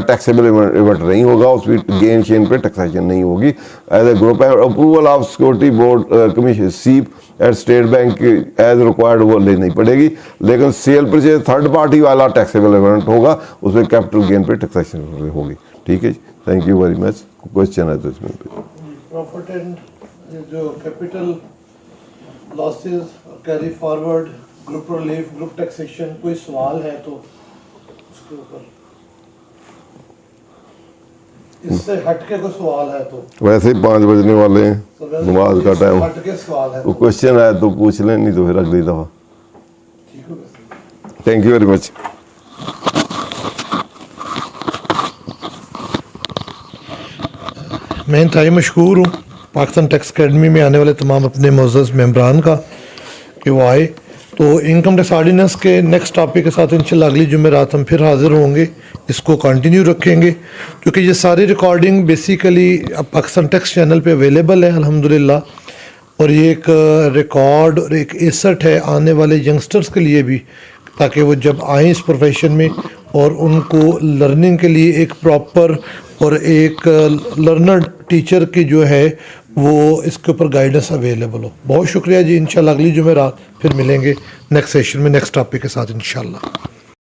टैक्सेबल इवेंट नहीं होगा उसकी गेन शेन पे टैक्सेशन नहीं होगी. As a group approval of security board commission SECP at state bank as required वो लेनी पड़ेगी. लेकिन सेल परचेज थर्ड पार्टी वाला टैक्सेबल इवेंट होगा उसमें कैपिटल गेन पे टैक्सेशन होगी. ठीक है जी, thank you very much. Question है तो इसमें प्रॉफिट एंड जो capital losses carry forward group relief group taxation कोई सवाल है तो उसके ऊपर इससे हट के कोई सवाल है तो वैसे ही 5 बजने वाले हैं नमाज का टाइम हट के सवाल है तो क्वेश्चन है तो पूछ लें नहीं तो फिर अगली दफा. ठीक है. Thank you very much. मैं इंतहाई मशहूर हूँ पाकिस्तान टैक्स अकेडमी में आने वाले तमाम अपने मोअज़्ज़ज़ मेंबरान का कि वो आए. तो इनकम टैक्स ऑर्डिनेंस के नेक्स्ट टॉपिक के साथ इंशाल्लाह अगली जुमेरात हम फिर हाज़िर होंगे. इसको कंटिन्यू रखेंगे क्योंकि ये सारी रिकॉर्डिंग बेसिकली अब पाकिस्तान टैक्स चैनल पे अवेलेबल है अल्हम्दुलिल्लाह. और ये एक रिकॉर्ड और एक एसेट है आने वाले यंगस्टर्स के लिए भी ताकि वो जब आएँ इस प्रोफेशन में और उनको लर्निंग के लिए एक प्रॉपर और एक लर्नर टीचर की जो है वो इसके ऊपर गाइडेंस अवेलेबल हो. बहुत शुक्रिया जी. इंशाल्लाह अगली जुमेरात फिर मिलेंगे नेक्स्ट सेशन में नेक्स्ट टॉपिक के साथ इंशाल्लाह.